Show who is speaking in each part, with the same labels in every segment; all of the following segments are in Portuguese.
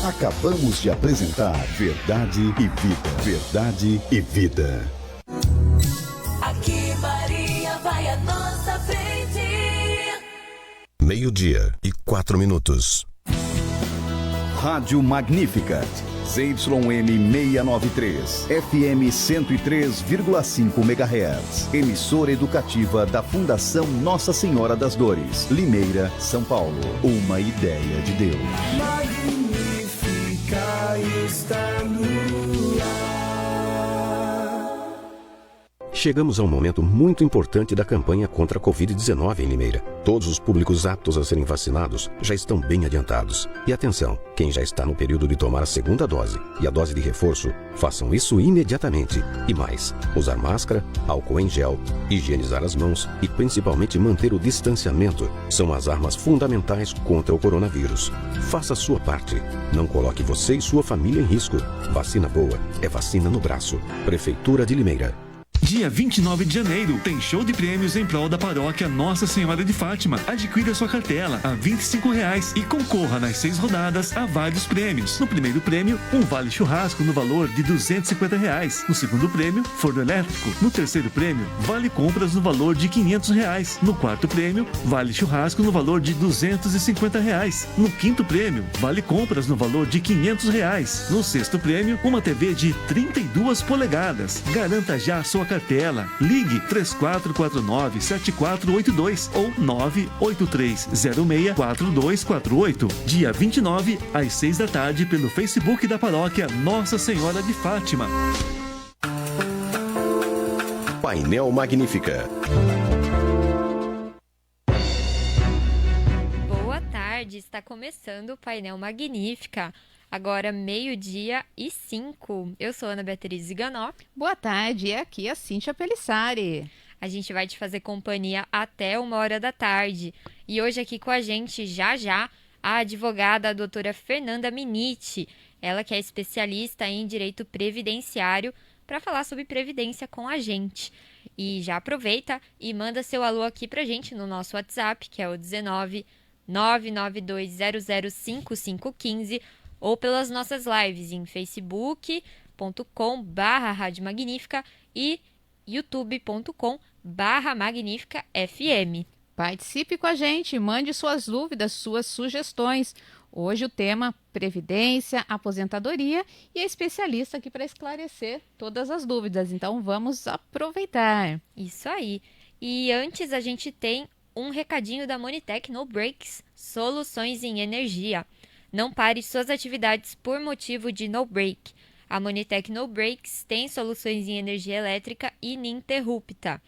Speaker 1: Acabamos de apresentar Verdade e Vida. Verdade e Vida.
Speaker 2: Aqui Maria vai à nossa frente.
Speaker 3: 12:04.
Speaker 1: Rádio Magnificat. ZYM 693, FM 103,5 MHz. Emissora educativa da Fundação Nossa Senhora das Dores, Limeira, São Paulo. Uma ideia de Deus.
Speaker 4: Magnífica está no ar.
Speaker 3: Chegamos a um momento muito importante da campanha contra a Covid-19 em Limeira. Todos os públicos aptos a serem vacinados já estão bem adiantados. E atenção, quem já está no período de tomar a segunda dose e a dose de reforço, façam isso imediatamente. E mais, usar máscara, álcool em gel, higienizar as mãos e principalmente manter o distanciamento são as armas fundamentais contra o coronavírus. Faça a sua parte. Não coloque você e sua família em risco. Vacina boa é vacina no braço. Prefeitura de Limeira.
Speaker 5: Dia 29 de janeiro, tem show de prêmios em prol da paróquia Nossa Senhora de Fátima. Adquira sua cartela a R$ 25 e concorra nas 6 rodadas a vários prêmios. No primeiro prêmio, um vale churrasco no valor de R$ 250. No segundo prêmio, forno elétrico. No terceiro prêmio, vale compras no valor de R$ 500. No quarto prêmio, vale churrasco no valor de R$ 250. No quinto prêmio, vale compras no valor de R$ 500. No sexto prêmio, uma TV de 32 polegadas. Garanta já sua cartela. Ligue 3449-7482 ou 98306-4248. Dia 29, às 6 da tarde, pelo Facebook da paróquia Nossa Senhora de Fátima.
Speaker 3: Painel Magnífica.
Speaker 6: Boa tarde, está começando o Painel Magnífica. Agora 12:05. Eu sou Ana Beatriz Ziganó.
Speaker 7: Boa tarde, é aqui a Cíntia Pelissari.
Speaker 6: A gente vai te fazer companhia até 1h da tarde. E hoje aqui com a gente, já, a advogada a doutora Fernanda Miniti. Ela que é especialista em direito previdenciário para falar sobre previdência com a gente. E já aproveita e manda seu alô aqui pra gente no nosso WhatsApp, que é o 19 992005515, ou pelas nossas lives em facebook.com/Rádio Magnífica e youtube.com/Magnífica FM.
Speaker 7: Participe com a gente, mande suas dúvidas, suas sugestões. Hoje o tema Previdência, Aposentadoria e a especialista aqui para esclarecer todas as dúvidas. Então vamos aproveitar.
Speaker 6: Isso aí. E antes a gente tem um recadinho da Monitech No Breaks, soluções em energia. Não pare suas atividades por motivo de no break. A Monitech No Breaks tem soluções em energia elétrica ininterrupta.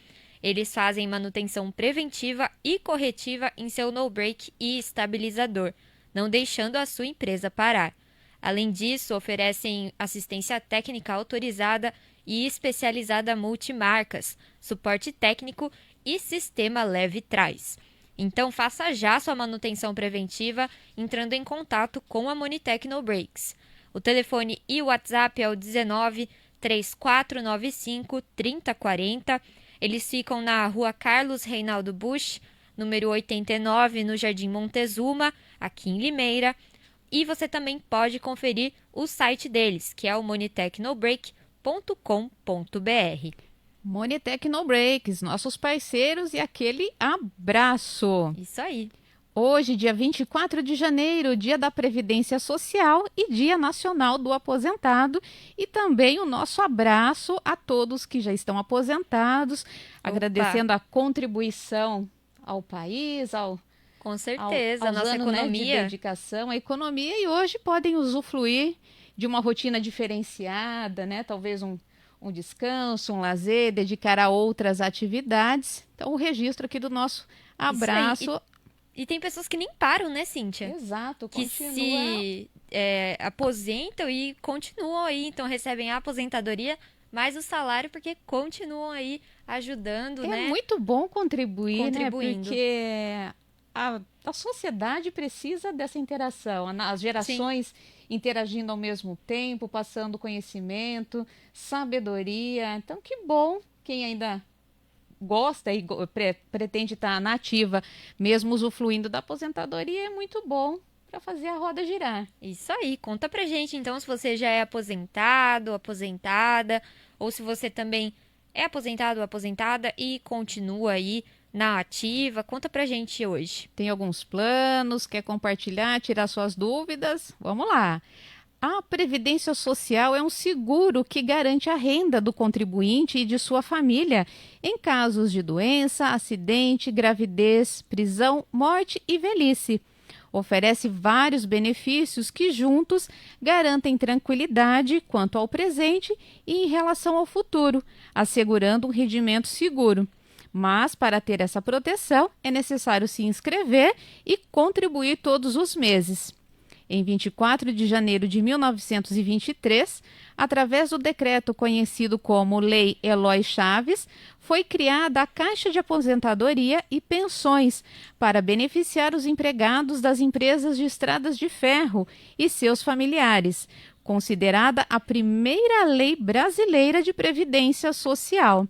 Speaker 6: Eles fazem manutenção preventiva e corretiva em seu no break e estabilizador, não deixando a sua empresa parar. Além disso, oferecem assistência técnica autorizada e especializada multimarcas, suporte técnico e sistema leve-trás. Então, faça já sua manutenção preventiva entrando em contato com a Monitech No Breaks. O telefone e o WhatsApp é o 19 3495 3040. Eles ficam na rua Carlos Reinaldo Busch, número 89, no Jardim Montezuma, aqui em Limeira. E você também pode conferir o site deles, que é o monitechnobreak.com.br.
Speaker 7: Monitech No Breaks, nossos parceiros e aquele abraço.
Speaker 6: Isso aí.
Speaker 7: Hoje, dia 24 de janeiro, dia da Previdência Social e dia nacional do aposentado. E também o nosso abraço a todos que já estão aposentados, agradecendo a contribuição ao país,
Speaker 6: com certeza, a nossa
Speaker 7: anos,
Speaker 6: economia.
Speaker 7: De dedicação à economia, e hoje podem usufruir de uma rotina diferenciada, né? Talvez um descanso, um lazer, dedicar a outras atividades. Então, o registro aqui do nosso abraço.
Speaker 6: E tem pessoas que nem param, né, Cíntia?
Speaker 7: Exato,
Speaker 6: que se aposentam e continuam aí, então recebem a aposentadoria mais o salário, porque continuam aí ajudando, né?
Speaker 7: É muito bom contribuindo. Né?
Speaker 6: Contribuindo.
Speaker 7: Porque a sociedade precisa dessa interação, as gerações interagindo ao mesmo tempo, passando conhecimento, sabedoria. Então, que bom quem ainda gosta e pretende estar na ativa, mesmo usufruindo da aposentadoria, é muito bom para fazer a roda girar.
Speaker 6: Isso aí, conta pra gente então se você já é aposentado, aposentada, ou se você também é aposentado ou aposentada e continua aí na ativa. Conta pra gente hoje.
Speaker 7: Tem alguns planos, quer compartilhar, tirar suas dúvidas? Vamos lá! A Previdência Social é um seguro que garante a renda do contribuinte e de sua família em casos de doença, acidente, gravidez, prisão, morte e velhice. Oferece vários benefícios que juntos garantem tranquilidade quanto ao presente e em relação ao futuro, assegurando um rendimento seguro. Mas, para ter essa proteção, é necessário se inscrever e contribuir todos os meses. Em 24 de janeiro de 1923, através do decreto conhecido como Lei Eloy Chaves, foi criada a Caixa de Aposentadoria e Pensões para beneficiar os empregados das empresas de estradas de ferro e seus familiares, considerada a primeira lei brasileira de previdência social.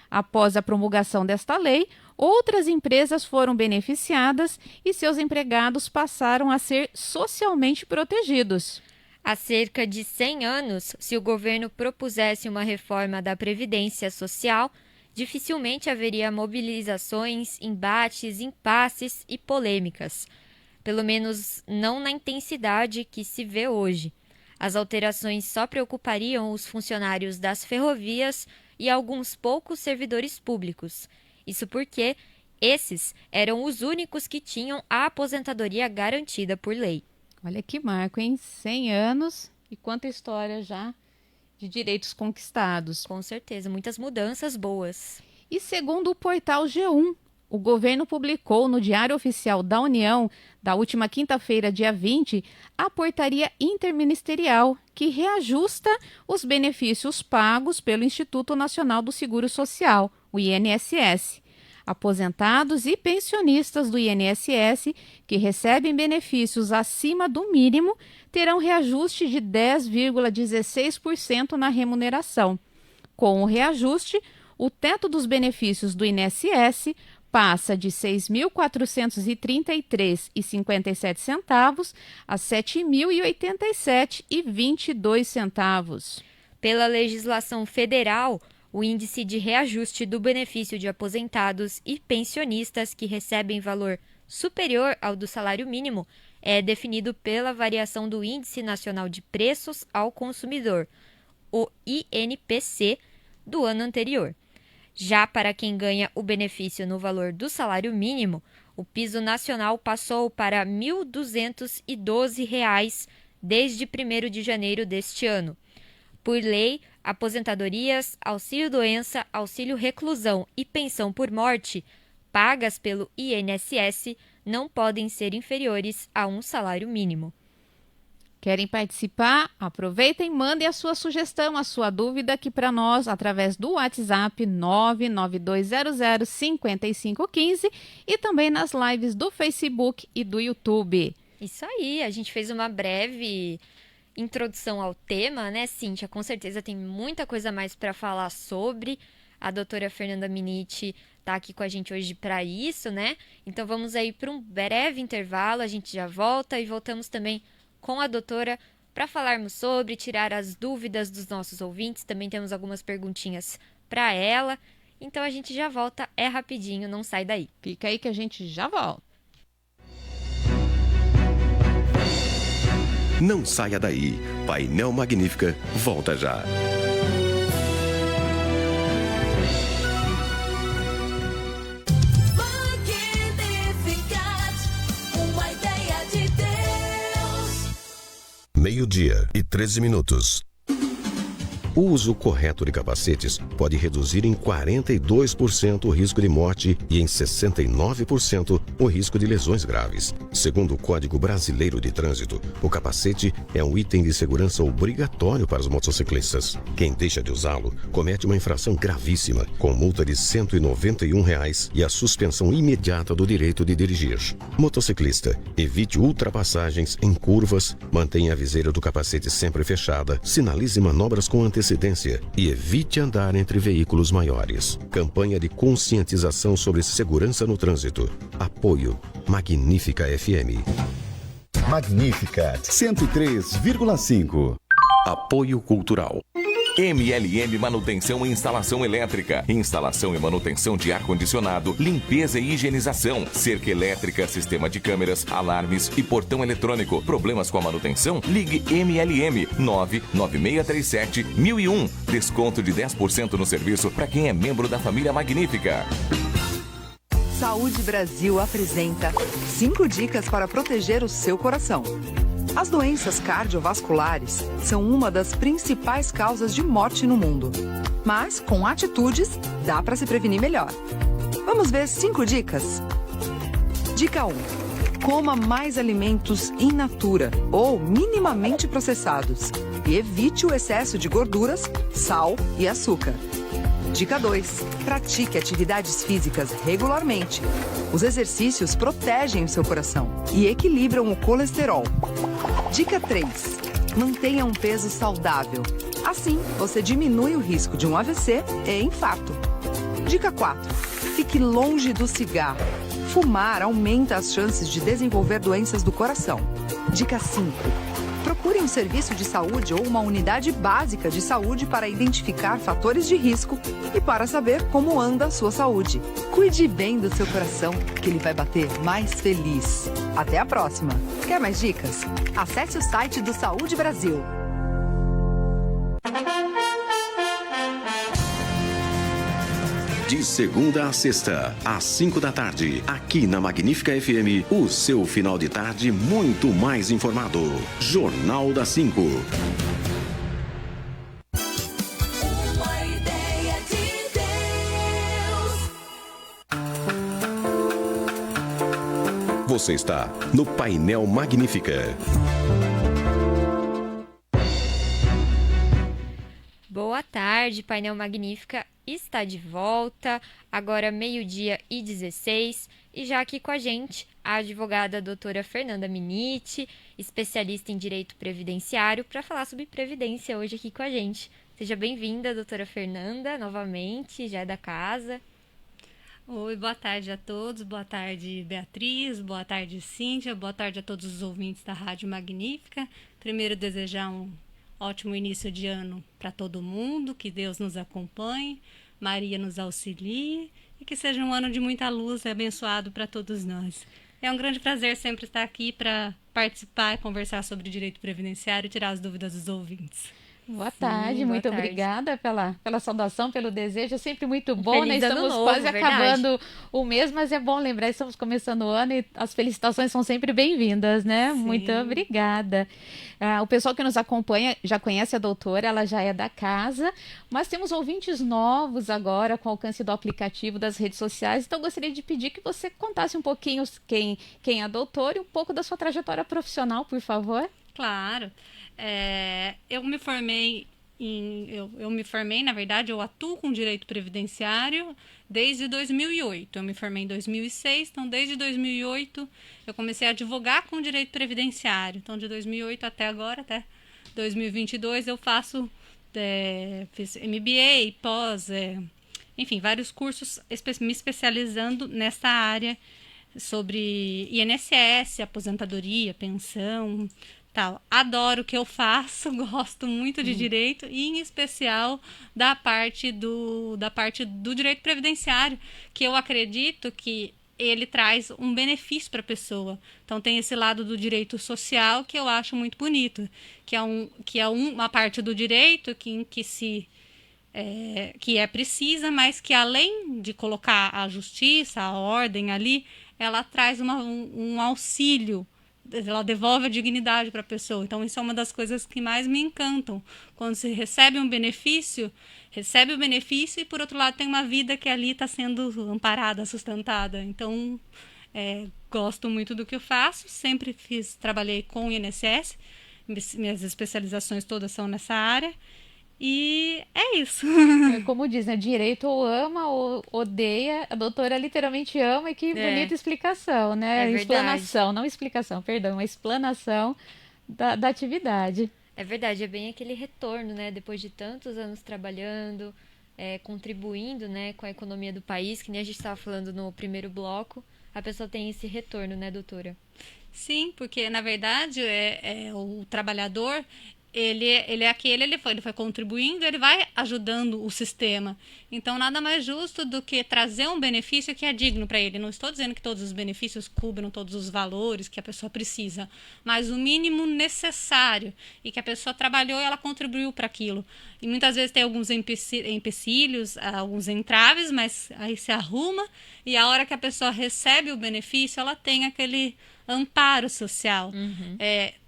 Speaker 7: Após a promulgação desta lei, outras empresas foram beneficiadas e seus empregados passaram a ser socialmente protegidos.
Speaker 6: Há cerca de 100 anos, se o governo propusesse uma reforma da Previdência Social, dificilmente haveria mobilizações, embates, impasses e polêmicas. Pelo menos não na intensidade que se vê hoje. As alterações só preocupariam os funcionários das ferrovias e alguns poucos servidores públicos. Isso porque esses eram os únicos que tinham a aposentadoria garantida por lei.
Speaker 7: Olha que marco, hein? 100 anos e quanta história já de direitos conquistados.
Speaker 6: Com certeza, muitas mudanças boas.
Speaker 7: E segundo o portal G1, o governo publicou no Diário Oficial da União, da última quinta-feira, dia 20, a portaria interministerial que reajusta os benefícios pagos pelo Instituto Nacional do Seguro Social, o INSS. Aposentados e pensionistas do INSS que recebem benefícios acima do mínimo terão reajuste de 10,16% na remuneração. Com o reajuste, o teto dos benefícios do INSS passa de R$ 6.433,57 a R$ 7.087,22.
Speaker 6: Pela legislação federal, o índice de reajuste do benefício de aposentados e pensionistas que recebem valor superior ao do salário mínimo é definido pela variação do Índice Nacional de Preços ao Consumidor, o INPC, do ano anterior. Já para quem ganha o benefício no valor do salário mínimo, o piso nacional passou para R$ 1.212 desde 1º de janeiro deste ano. Por lei, aposentadorias, auxílio-doença, auxílio-reclusão e pensão por morte, pagas pelo INSS, não podem ser inferiores a um salário mínimo.
Speaker 7: Querem participar? Aproveitem e mandem a sua sugestão, a sua dúvida aqui para nós através do WhatsApp 992005515 e também nas lives do Facebook e do YouTube.
Speaker 6: Isso aí, a gente fez uma breve introdução ao tema, né, Cíntia? Com certeza tem muita coisa mais para falar sobre. A doutora Fernanda Miniti está aqui com a gente hoje para isso, né? Então vamos aí para um breve intervalo, a gente já volta e voltamos também com a doutora para falarmos sobre, tirar as dúvidas dos nossos ouvintes. Também temos algumas perguntinhas para ela. Então a gente já volta, é rapidinho, não sai daí.
Speaker 7: Fica aí que a gente já volta.
Speaker 3: Não saia daí. Painel Magnífica volta já.
Speaker 2: Uma ideia de Deus.
Speaker 3: 12:13. O uso correto de capacetes pode reduzir em 42% o risco de morte e em 69% o risco de lesões graves. Segundo o Código Brasileiro de Trânsito, o capacete é um item de segurança obrigatório para os motociclistas. Quem deixa de usá-lo comete uma infração gravíssima, com multa de R$ 191 e a suspensão imediata do direito de dirigir. Motociclista, evite ultrapassagens em curvas, mantenha a viseira do capacete sempre fechada, sinalize manobras com antecedência e evite andar entre veículos maiores. Campanha de conscientização sobre segurança no trânsito. Apoio Magnífica FM.
Speaker 1: Magnífica 103,5.
Speaker 3: Apoio Cultural.
Speaker 8: MLM Manutenção e Instalação Elétrica. Instalação e manutenção de ar-condicionado, limpeza e higienização. Cerca elétrica, sistema de câmeras, alarmes e portão eletrônico. Problemas com a manutenção? Ligue MLM 99637-1001. Desconto de 10% no serviço para quem é membro da família Magnífica.
Speaker 9: Saúde Brasil apresenta 5 dicas para proteger o seu coração. As doenças cardiovasculares são uma das principais causas de morte no mundo. Mas, com atitudes, dá para se prevenir melhor. Vamos ver 5 dicas? Dica 1. Coma mais alimentos in natura ou minimamente processados e evite o excesso de gorduras, sal e açúcar. Dica 2. Pratique atividades físicas regularmente. Os exercícios protegem o seu coração e equilibram o colesterol. Dica 3. Mantenha um peso saudável. Assim, você diminui o risco de um AVC e infarto. Dica 4. Fique longe do cigarro. Fumar aumenta as chances de desenvolver doenças do coração. Dica 5. Procure um serviço de saúde ou uma unidade básica de saúde para identificar fatores de risco e para saber como anda a sua saúde. Cuide bem do seu coração, que ele vai bater mais feliz. Até a próxima! Quer mais dicas? Acesse o site do Saúde Brasil.
Speaker 3: De segunda a sexta, às 5 da tarde, aqui na Magnífica FM, o seu final de tarde muito mais informado. Jornal das 5.
Speaker 2: Uma ideia de Deus.
Speaker 3: Você está no Painel Magnífica.
Speaker 6: Boa tarde, Painel Magnífica está de volta, agora 12:16, e já aqui com a gente a advogada doutora Fernanda Miniti, especialista em direito previdenciário, para falar sobre previdência hoje aqui com a gente. Seja bem-vinda, doutora Fernanda, novamente, já é da casa.
Speaker 10: Oi, boa tarde a todos, boa tarde Beatriz, boa tarde Cíntia, boa tarde a todos os ouvintes da Rádio Magnífica. Primeiro desejar um ótimo início de ano para todo mundo, que Deus nos acompanhe, Maria nos auxilie e que seja um ano de muita luz e abençoado para todos nós. É um grande prazer sempre estar aqui para participar e conversar sobre direito previdenciário e tirar as dúvidas dos ouvintes.
Speaker 7: Boa tarde,
Speaker 6: Sim,
Speaker 7: muito
Speaker 6: boa tarde.
Speaker 7: Obrigada pela saudação, pelo desejo, é sempre muito bom, né?
Speaker 6: Feliz ano
Speaker 7: Estamos
Speaker 6: novo,
Speaker 7: quase
Speaker 6: verdade.
Speaker 7: acabando o mês, mas é bom lembrar, estamos começando o ano e as felicitações são sempre bem-vindas, né?
Speaker 10: Sim.
Speaker 7: Muito obrigada. O pessoal que nos acompanha já conhece a doutora, ela já é da casa, mas temos ouvintes novos agora com alcance do aplicativo das redes sociais, então gostaria de pedir que você contasse um pouquinho quem é a doutora e um pouco da sua trajetória profissional, por favor.
Speaker 10: Claro. Eu me formei na verdade, eu atuo com direito previdenciário desde 2008. Eu me formei em 2006, então desde 2008 eu comecei a advogar com direito previdenciário. Então de 2008 até agora, até 2022, eu fiz MBA, pós, enfim, vários cursos me especializando nessa área sobre INSS, aposentadoria, pensão, tal. Adoro o que eu faço, gosto muito de direito e, em especial, da parte do direito previdenciário, que eu acredito que ele traz um benefício para a pessoa. Então, tem esse lado do direito social que eu acho muito bonito, que é uma parte do direito que é precisa, mas que, além de colocar a justiça, a ordem ali, ela traz um auxílio. Ela devolve a dignidade para a pessoa. Então, isso é uma das coisas que mais me encantam. Quando se recebe o benefício e, por outro lado, tem uma vida que ali está sendo amparada, sustentada. Então, gosto muito do que eu faço. Sempre trabalhei com o INSS. Minhas especializações todas são nessa área. E é isso.
Speaker 7: Como diz, né? Direito ou ama ou odeia. A doutora literalmente ama e que bonita explicação, né?
Speaker 6: É
Speaker 7: Explanação, não explicação, perdão. Uma explanação da atividade.
Speaker 6: É verdade, é bem aquele retorno, né? Depois de tantos anos trabalhando, contribuindo, né, com a economia do país, que nem a gente estava falando no primeiro bloco, a pessoa tem esse retorno, né, doutora?
Speaker 10: Sim, porque na verdade o trabalhador ele foi contribuindo, ele vai ajudando o sistema. Então nada mais justo do que trazer um benefício que é digno para ele. Não estou dizendo que todos os benefícios cubram todos os valores que a pessoa precisa, mas o mínimo necessário e que a pessoa trabalhou e ela contribuiu para aquilo. E muitas vezes tem alguns empecilhos, alguns entraves, mas aí se arruma e a hora que a pessoa recebe o benefício, ela tem aquele amparo social,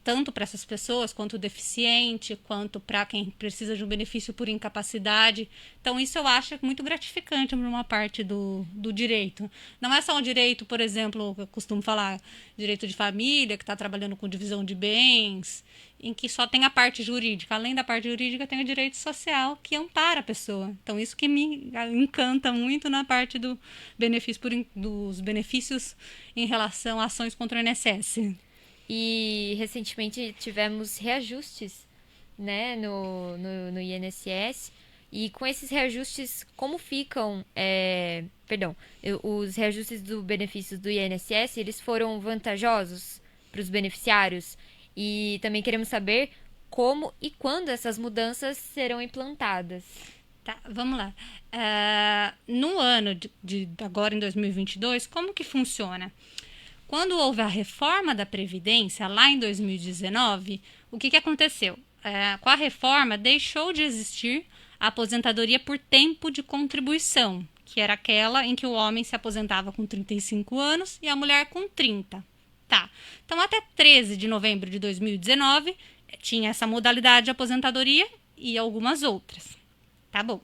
Speaker 10: tanto para essas pessoas, quanto o deficiente, quanto para quem precisa de um benefício por incapacidade. Então, isso eu acho muito gratificante por uma parte do direito. Não é só um direito, por exemplo, eu costumo falar, direito de família, que está trabalhando com divisão de bens, em que só tem a parte jurídica. Além da parte jurídica, tem o direito social, que ampara a pessoa. Então, isso que me encanta muito na parte do benefício dos benefícios em relação a ações contra o INSS.
Speaker 6: E recentemente tivemos reajustes, né, no INSS. E com esses reajustes, como ficam... os reajustes do benefícios do INSS, eles foram vantajosos para os beneficiários? E também queremos saber como e quando essas mudanças serão implantadas.
Speaker 10: Tá, vamos lá. No ano de agora, em 2022, como que funciona? Quando houve a reforma da Previdência, lá em 2019, o que aconteceu? Com a reforma, deixou de existir a aposentadoria por tempo de contribuição, que era aquela em que o homem se aposentava com 35 anos e a mulher com 30. Tá. Então, até 13 de novembro de 2019, tinha essa modalidade de aposentadoria e algumas outras. Tá bom.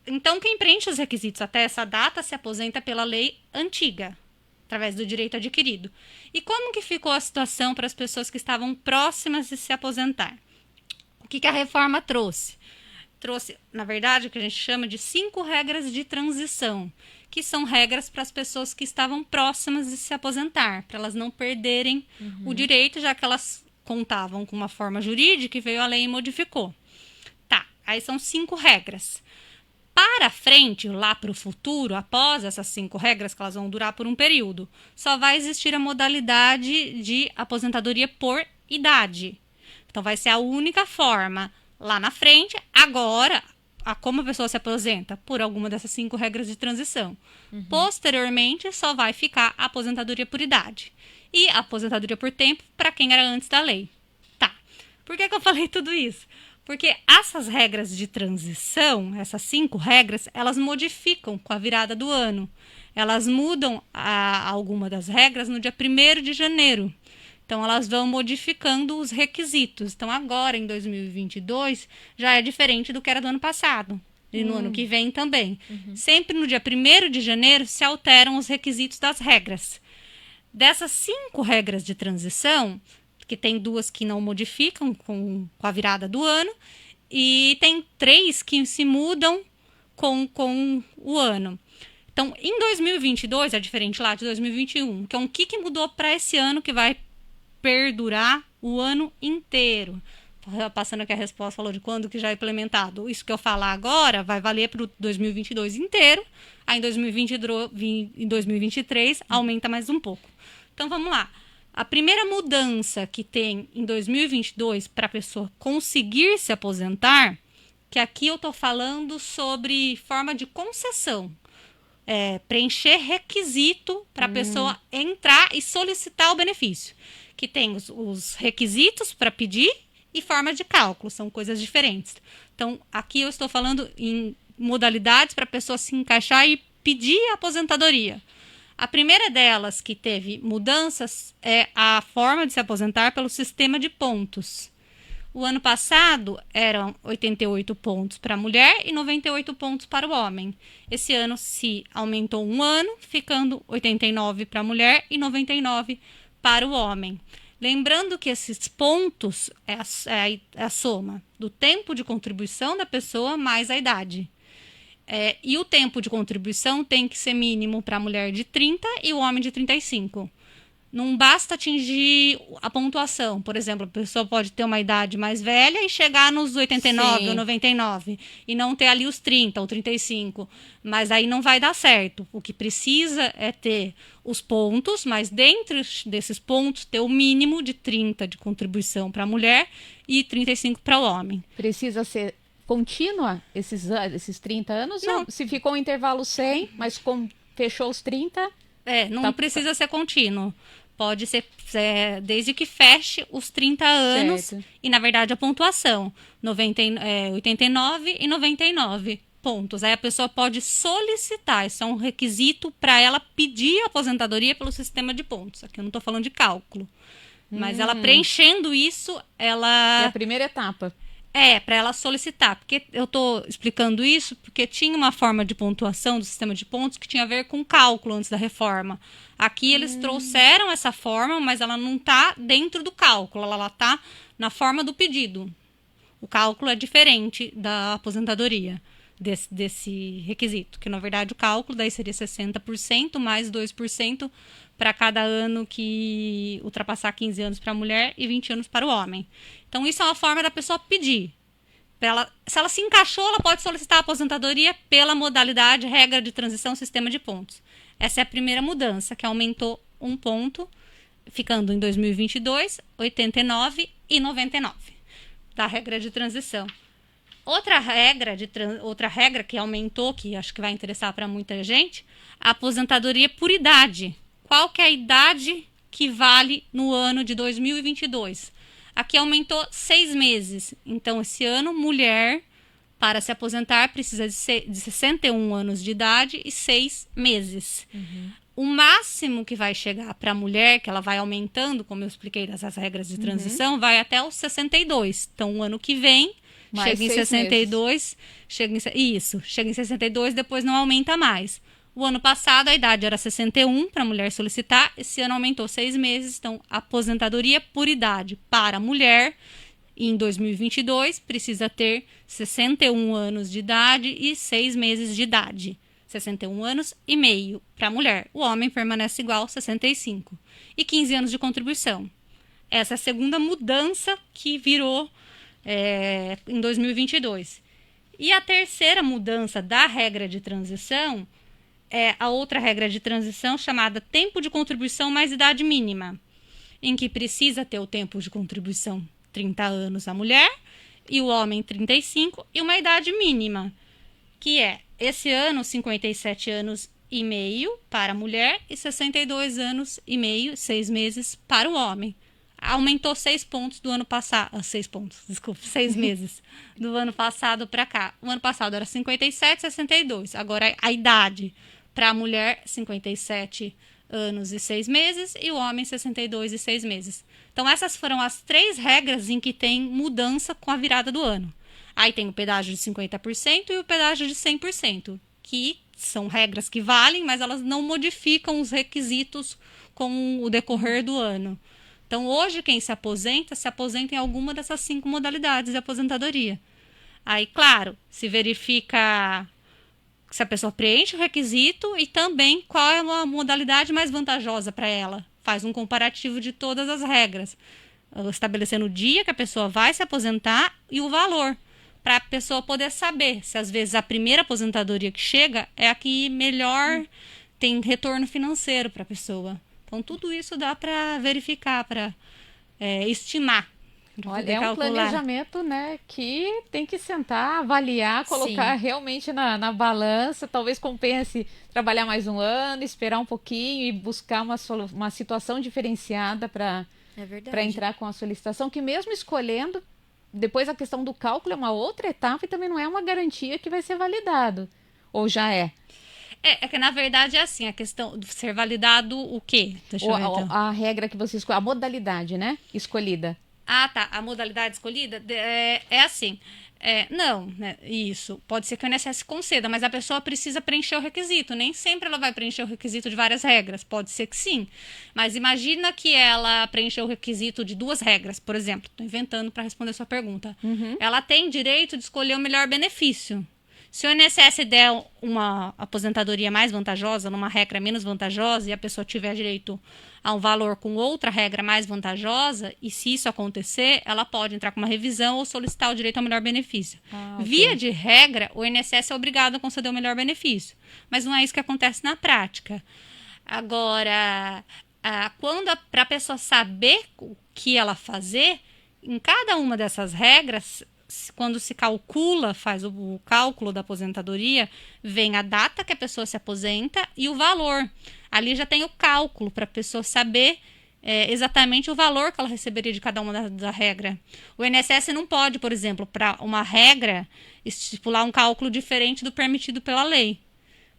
Speaker 10: Então, quem preenche os requisitos até essa data se aposenta pela lei antiga, através do direito adquirido. E como que ficou a situação para as pessoas que estavam próximas de se aposentar? O que a reforma trouxe? Trouxe, na verdade, o que a gente chama de 5 regras de transição, que são regras para as pessoas que estavam próximas de se aposentar, para elas não perderem o direito, já que elas contavam com uma forma jurídica e veio a lei e modificou. Tá, aí são 5 regras. Para frente, lá para o futuro, após essas 5 regras, que elas vão durar por um período, só vai existir a modalidade de aposentadoria por idade. Então, vai ser a única forma lá na frente. Agora, como a pessoa se aposenta? Por alguma dessas 5 regras de transição. Posteriormente, só vai ficar a aposentadoria por idade. E a aposentadoria por tempo para quem era antes da lei. Tá. Por que eu falei tudo isso? Porque essas regras de transição, essas 5 regras, elas modificam com a virada do ano. Elas mudam alguma das regras no dia 1º de janeiro. Então, elas vão modificando os requisitos. Então, agora, em 2022, já é diferente do que era do ano passado. E no ano que vem também. Sempre no dia 1º de janeiro se alteram os requisitos das regras. Dessas 5 regras de transição, que tem 2 que não modificam com a virada do ano, e tem 3 que se mudam com o ano. Então, em 2022, é diferente lá de 2021. Então, o que mudou para esse ano que vai perdurar o ano inteiro? Passando aqui a resposta, falou de quando que já é implementado. Isso que eu falar agora vai valer para o 2022 inteiro. Aí, em 2023, aumenta mais um pouco. Então, vamos lá. A primeira mudança que tem em 2022 para a pessoa conseguir se aposentar, que aqui eu estou falando sobre forma de concessão. Preencher requisito para a pessoa entrar e solicitar o benefício. Que tem os requisitos para pedir e forma de cálculo, são coisas diferentes. Então, aqui eu estou falando em modalidades para a pessoa se encaixar e pedir a aposentadoria. A primeira delas que teve mudanças é a forma de se aposentar pelo sistema de pontos. O ano passado eram 88 pontos para a mulher e 98 pontos para o homem. Esse ano se aumentou um ano, ficando 89 para a mulher e 99 para o homem. Lembrando que esses pontos é a soma do tempo de contribuição da pessoa mais a idade. E o tempo de contribuição tem que ser mínimo para a mulher de 30 e o homem de 35. Não basta atingir a pontuação. Por exemplo, a pessoa pode ter uma idade mais velha e chegar nos 89
Speaker 7: Sim.
Speaker 10: ou 99 e não ter ali os 30 ou 35. Mas aí não vai dar certo. O que precisa é ter os pontos, mas dentro desses pontos ter o mínimo de 30 de contribuição para a mulher e 35 para o homem.
Speaker 7: Precisa ser contínua esses 30 anos?
Speaker 10: Não.
Speaker 7: Ou se ficou um intervalo 100, mas fechou os 30...
Speaker 10: Não precisa ser contínuo. Pode ser desde que feche os 30 anos
Speaker 7: Certo.
Speaker 10: e, na verdade, a pontuação. 89 e 99 pontos. Aí a pessoa pode solicitar. Isso é um requisito para ela pedir a aposentadoria pelo sistema de pontos. Aqui eu não estou falando de cálculo. Mas ela preenchendo isso, ela...
Speaker 7: É a primeira etapa.
Speaker 10: Para ela solicitar. Porque eu estou explicando isso porque tinha uma forma de pontuação do sistema de pontos que tinha a ver com cálculo antes da reforma. Aqui eles trouxeram essa forma, mas ela não está dentro do cálculo. Ela está na forma do pedido. O cálculo é diferente da aposentadoria, desse requisito. Que, na verdade, o cálculo daí seria 60% mais 2% para cada ano que ultrapassar 15 anos para a mulher e 20 anos para o homem. Então, isso é uma forma da pessoa pedir. Se ela se encaixou, ela pode solicitar a aposentadoria pela modalidade regra de transição sistema de pontos. Essa é a primeira mudança, que aumentou um ponto, ficando em 2022, 89 e 99, da regra de transição. Outra regra que aumentou, que acho que vai interessar para muita gente, a aposentadoria por idade. Qual que é a idade que vale no ano de 2022? Aqui aumentou 6 meses. Então, esse ano, mulher, para se aposentar, precisa de 61 anos de idade e 6 meses. O máximo que vai chegar para a mulher, que ela vai aumentando, como eu expliquei nessas regras de transição, vai até os 62. Então, o ano que vem,
Speaker 7: Mais
Speaker 10: chega em
Speaker 7: 6
Speaker 10: 62, chega em 62, depois não aumenta mais. O ano passado, a idade era 61 para a mulher solicitar. Esse ano aumentou 6 meses. Então, aposentadoria por idade para a mulher, em 2022, precisa ter 61 anos de idade e 6 meses de idade. 61 anos e meio para a mulher. O homem permanece igual, 65. E 15 anos de contribuição. Essa é a segunda mudança que virou em 2022. E a terceira mudança da regra de transição é a outra regra de transição chamada tempo de contribuição mais idade mínima, em que precisa ter o tempo de contribuição 30 anos a mulher e o homem 35 e uma idade mínima, que é esse ano 57 anos e meio para a mulher e 62 anos e meio, 6 meses para o homem. Aumentou 6 pontos do ano passado, 6 meses do ano passado para cá. O ano passado era 57, 62. Agora a idade para a mulher, 57 anos e 6 meses, e o homem, 62 e 6 meses. Então, essas foram as 3 regras em que tem mudança com a virada do ano. Aí tem o pedágio de 50% e o pedágio de 100%, que são regras que valem, mas elas não modificam os requisitos com o decorrer do ano. Então, hoje, quem se aposenta em alguma dessas 5 modalidades de aposentadoria. Aí, claro, se verifica se a pessoa preenche o requisito e também qual é a modalidade mais vantajosa para ela. Faz um comparativo de todas as regras, estabelecendo o dia que a pessoa vai se aposentar e o valor, para a pessoa poder saber se às vezes a primeira aposentadoria que chega é a que melhor tem retorno financeiro para a pessoa. Então, tudo isso dá para verificar, para estimar.
Speaker 7: Olha, é um planejamento, né, que tem que sentar, avaliar, colocar realmente na balança. Talvez compense trabalhar mais um ano, esperar um pouquinho e buscar uma situação diferenciada para entrar com a solicitação, que mesmo escolhendo, depois a questão do cálculo é uma outra etapa e também não é uma garantia que vai ser validado. Ou já é?
Speaker 10: É que, na verdade, é assim, a questão de ser validado o quê? Deixa eu ver, então.
Speaker 7: A regra que você escolhe, a modalidade, né, escolhida.
Speaker 10: Ah, tá. A modalidade escolhida é assim. Não, né, isso. Pode ser que o INSS conceda, mas a pessoa precisa preencher o requisito. Nem sempre ela vai preencher o requisito de várias regras. Pode ser que sim. Mas imagina que ela preencheu o requisito de 2 regras, por exemplo. Estou inventando para responder a sua pergunta. Ela tem direito de escolher o melhor benefício. Se o INSS der uma aposentadoria mais vantajosa, numa regra menos vantajosa, e a pessoa tiver direito a um valor com outra regra mais vantajosa, e se isso acontecer, ela pode entrar com uma revisão ou solicitar o direito ao melhor benefício.
Speaker 7: Ok.
Speaker 10: Via de regra, o INSS é obrigado a conceder o melhor benefício, mas não é isso que acontece na prática. Agora, para a pessoa saber o que ela fazer, em cada uma dessas regras, quando se calcula, faz o cálculo da aposentadoria, vem a data que a pessoa se aposenta e o valor. Ali já tem o cálculo para a pessoa saber exatamente o valor que ela receberia de cada uma da regra. O INSS não pode, por exemplo, para uma regra, estipular um cálculo diferente do permitido pela lei.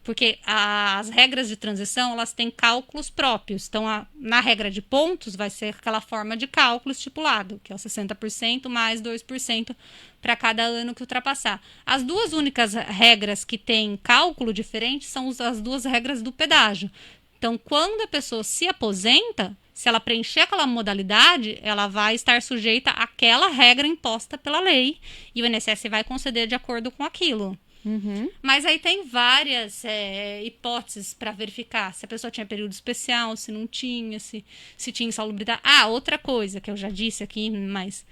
Speaker 10: Porque as regras de transição, elas têm cálculos próprios. Então, na regra de pontos, vai ser aquela forma de cálculo estipulado, que é o 60% mais 2% para cada ano que ultrapassar. As duas únicas regras que têm cálculo diferente são as duas regras do pedágio. Então, quando a pessoa se aposenta, se ela preencher aquela modalidade, ela vai estar sujeita àquela regra imposta pela lei e o INSS vai conceder de acordo com aquilo.
Speaker 7: Uhum.
Speaker 10: Mas aí tem várias hipóteses para verificar se a pessoa tinha período especial, se não tinha, se tinha insalubridade. Outra coisa que eu já disse aqui, mas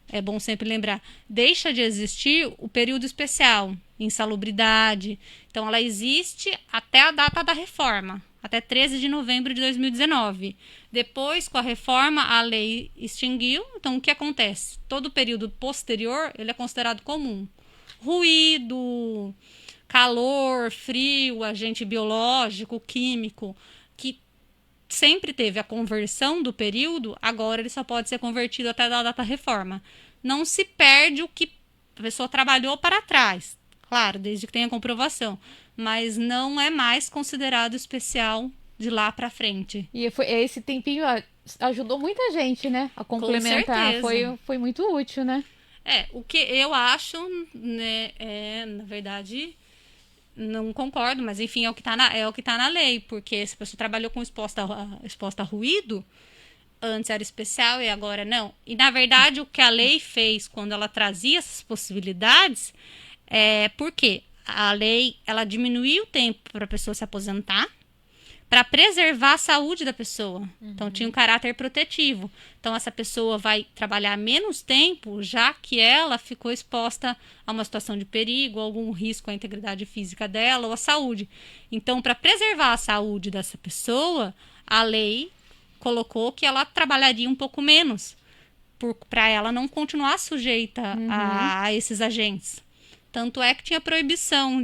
Speaker 10: é bom sempre lembrar, deixa de existir o período especial, insalubridade. Então, ela existe até a data da reforma, até 13 de novembro de 2019. Depois, com a reforma, a lei extinguiu. Então, o que acontece? Todo o período posterior, ele é considerado comum. Ruído, calor, frio, agente biológico, químico, que sempre teve a conversão do período, agora ele só pode ser convertido até a data da reforma. Não se perde o que a pessoa trabalhou para trás, claro, desde que tenha comprovação, mas não é mais considerado especial de lá para frente.
Speaker 7: E esse tempinho ajudou muita gente, né, a complementar.
Speaker 10: Com certeza.
Speaker 7: Foi muito útil, né?
Speaker 10: O que eu acho, né, na verdade, não concordo, mas enfim, é o que tá na lei, porque se a pessoa trabalhou com exposta a ruído, antes era especial e agora não. E na verdade, o que a lei fez quando ela trazia essas possibilidades porque a lei, ela diminuiu o tempo para a pessoa se aposentar, para preservar a saúde da pessoa. Então, tinha um caráter protetivo. Então, essa pessoa vai trabalhar menos tempo, já que ela ficou exposta a uma situação de perigo, algum risco à integridade física dela ou à saúde. Então, para preservar a saúde dessa pessoa, a lei colocou que ela trabalharia um pouco menos, para ela não continuar sujeita a esses agentes. Tanto é que tinha proibição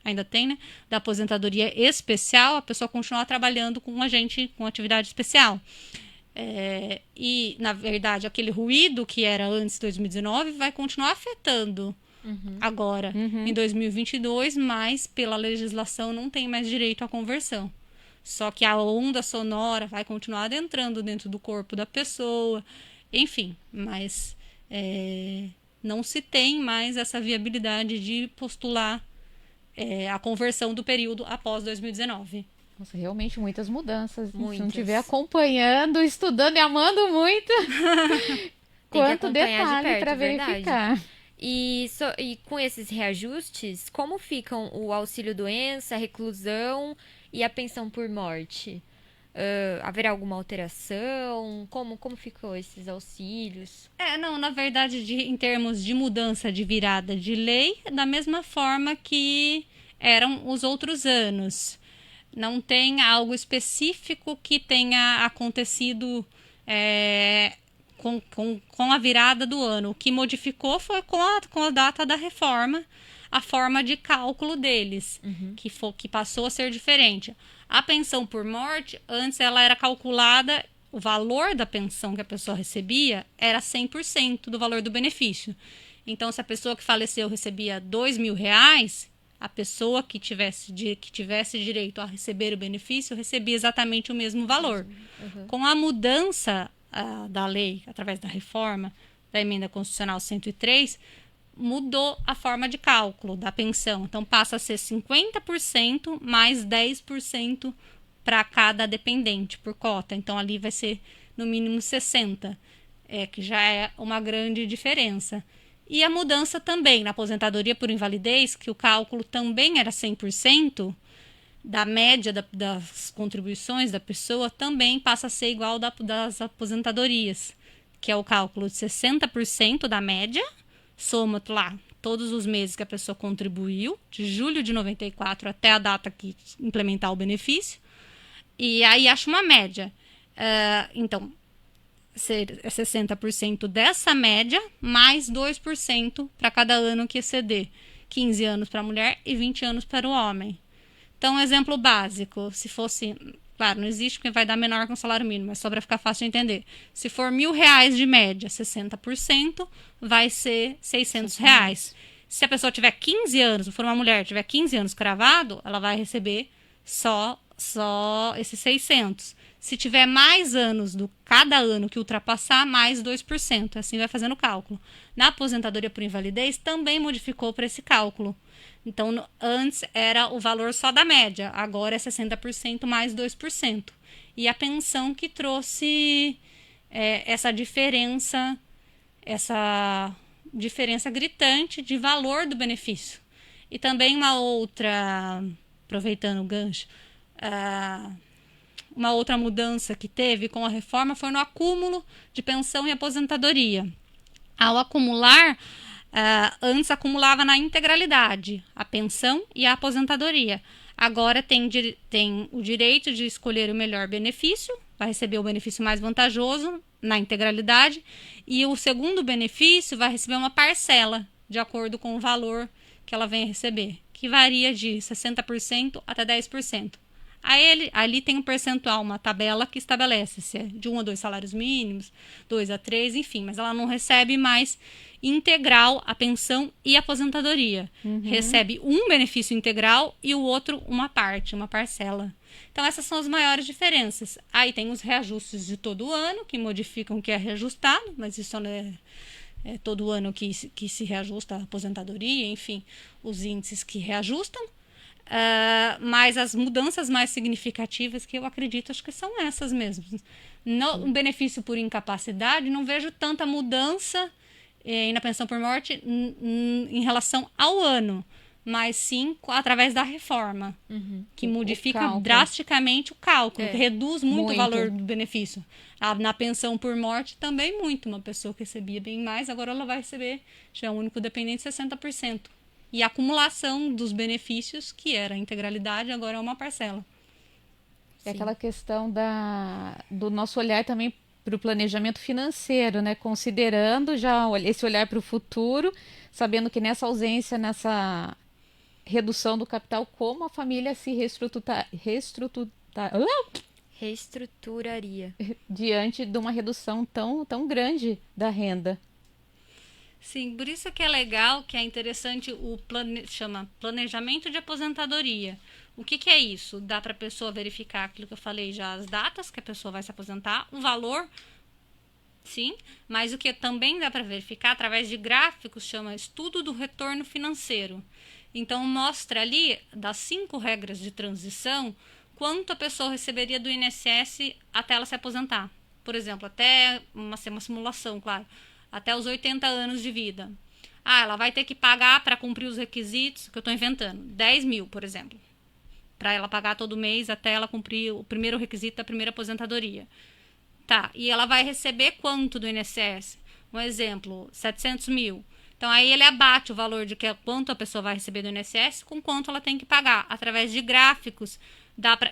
Speaker 10: ainda tem, né, da aposentadoria especial, a pessoa continuar trabalhando com um agente com atividade especial. E, na verdade, aquele ruído que era antes de 2019 vai continuar afetando agora, em 2022, mas pela legislação não tem mais direito à conversão. Só que a onda sonora vai continuar adentrando dentro do corpo da pessoa, enfim, mas não se tem mais essa viabilidade de postular a conversão do período após 2019.
Speaker 7: Nossa, realmente muitas mudanças.
Speaker 6: Muitas.
Speaker 7: Se não estiver acompanhando, estudando e amando muito, quanto detalhe para verificar.
Speaker 6: E com esses reajustes, como ficam o auxílio-doença, a reclusão e a pensão por morte? Haverá alguma alteração? Como ficou esses auxílios?
Speaker 10: Não, na verdade, em termos de mudança de virada de lei, da mesma forma que eram os outros anos. Não tem algo específico que tenha acontecido com a virada do ano. O que modificou foi com a data da reforma, a forma de cálculo deles, que passou a ser diferente. A pensão por morte, antes ela era calculada, o valor da pensão que a pessoa recebia era 100% do valor do benefício. Então, se a pessoa que faleceu recebia R$2.000, a pessoa que tivesse direito a receber o benefício recebia exatamente o mesmo valor. Com a mudança da lei, através da reforma, da emenda constitucional 103, mudou a forma de cálculo da pensão. Então, passa a ser 50% mais 10% para cada dependente por cota. Então, ali vai ser no mínimo 60%, que já é uma grande diferença. E a mudança também na aposentadoria por invalidez, que o cálculo também era 100%, da média das contribuições da pessoa, também passa a ser igual das aposentadorias, que é o cálculo de 60% da média, soma lá todos os meses que a pessoa contribuiu, de julho de 94 até a data que implementar o benefício, e aí acha uma média. Então, é 60% dessa média, mais 2% para cada ano que exceder. 15 anos para a mulher e 20 anos para o homem. Então, um exemplo básico, se fosse... Claro, não existe porque vai dar menor que um salário mínimo, mas só para ficar fácil de entender. Se for R$1.000 de média, 60%, vai ser R$600. Se a pessoa tiver 15 anos, se for uma mulher tiver 15 anos cravado, ela vai receber só esses 600. Se tiver mais anos cada ano que ultrapassar, mais 2%. Assim vai fazendo o cálculo. Na aposentadoria por invalidez, também modificou para esse cálculo. Então, antes era o valor só da média, agora é 60% mais 2%. E a pensão que trouxe essa diferença gritante de valor do benefício. E também uma outra, aproveitando o gancho, uma outra mudança que teve com a reforma foi no acúmulo de pensão e aposentadoria. Ao acumular, antes acumulava na integralidade a pensão e a aposentadoria. Agora tem o direito de escolher o melhor benefício, vai receber o benefício mais vantajoso na integralidade, e o segundo benefício vai receber uma parcela, de acordo com o valor que ela vem a receber, que varia de 60% até 10%. Ali tem um percentual, uma tabela que estabelece se é de 1 a 2 salários mínimos, 2 a 3, enfim, mas ela não recebe mais integral a pensão e a aposentadoria. Recebe um benefício integral e o outro uma parcela. Então essas são as maiores diferenças. Aí tem os reajustes de todo ano, que modificam o que é reajustado, mas isso não é todo ano que se reajusta a aposentadoria, enfim, os índices que reajustam. Mas as mudanças mais significativas que eu acredito, acho que são essas mesmo. No benefício por incapacidade, não vejo tanta mudança na pensão por morte em relação ao ano, mas sim através da reforma, que modifica drasticamente o cálculo, que reduz muito o valor do benefício. Na pensão por morte também muito. Uma pessoa que recebia bem mais, agora ela vai receber, já é um único dependente, 60%. E a acumulação dos benefícios, que era a integralidade, agora é uma parcela.
Speaker 7: É aquela questão do nosso olhar também para o planejamento financeiro, né? Considerando já esse olhar para o futuro, sabendo que nessa ausência, nessa redução do capital, como a família se reestruturaria diante de uma redução tão grande da renda.
Speaker 10: Sim, por isso que é legal, que é interessante chama planejamento de aposentadoria. O que é isso? Dá para a pessoa verificar aquilo que eu falei já, as datas que a pessoa vai se aposentar, o valor, sim, mas o que também dá para verificar através de gráficos, chama estudo do retorno financeiro. Então mostra ali, das 5 regras de transição, quanto a pessoa receberia do INSS até ela se aposentar. Por exemplo, até uma simulação, claro. Até os 80 anos de vida. Ela vai ter que pagar para cumprir os requisitos, que eu estou inventando, 10 mil, por exemplo. Para ela pagar todo mês até ela cumprir o primeiro requisito da primeira aposentadoria. Tá, e ela vai receber quanto do INSS? Um exemplo, 700 mil. Então, aí ele abate o valor de quanto a pessoa vai receber do INSS com quanto ela tem que pagar. Através de gráficos,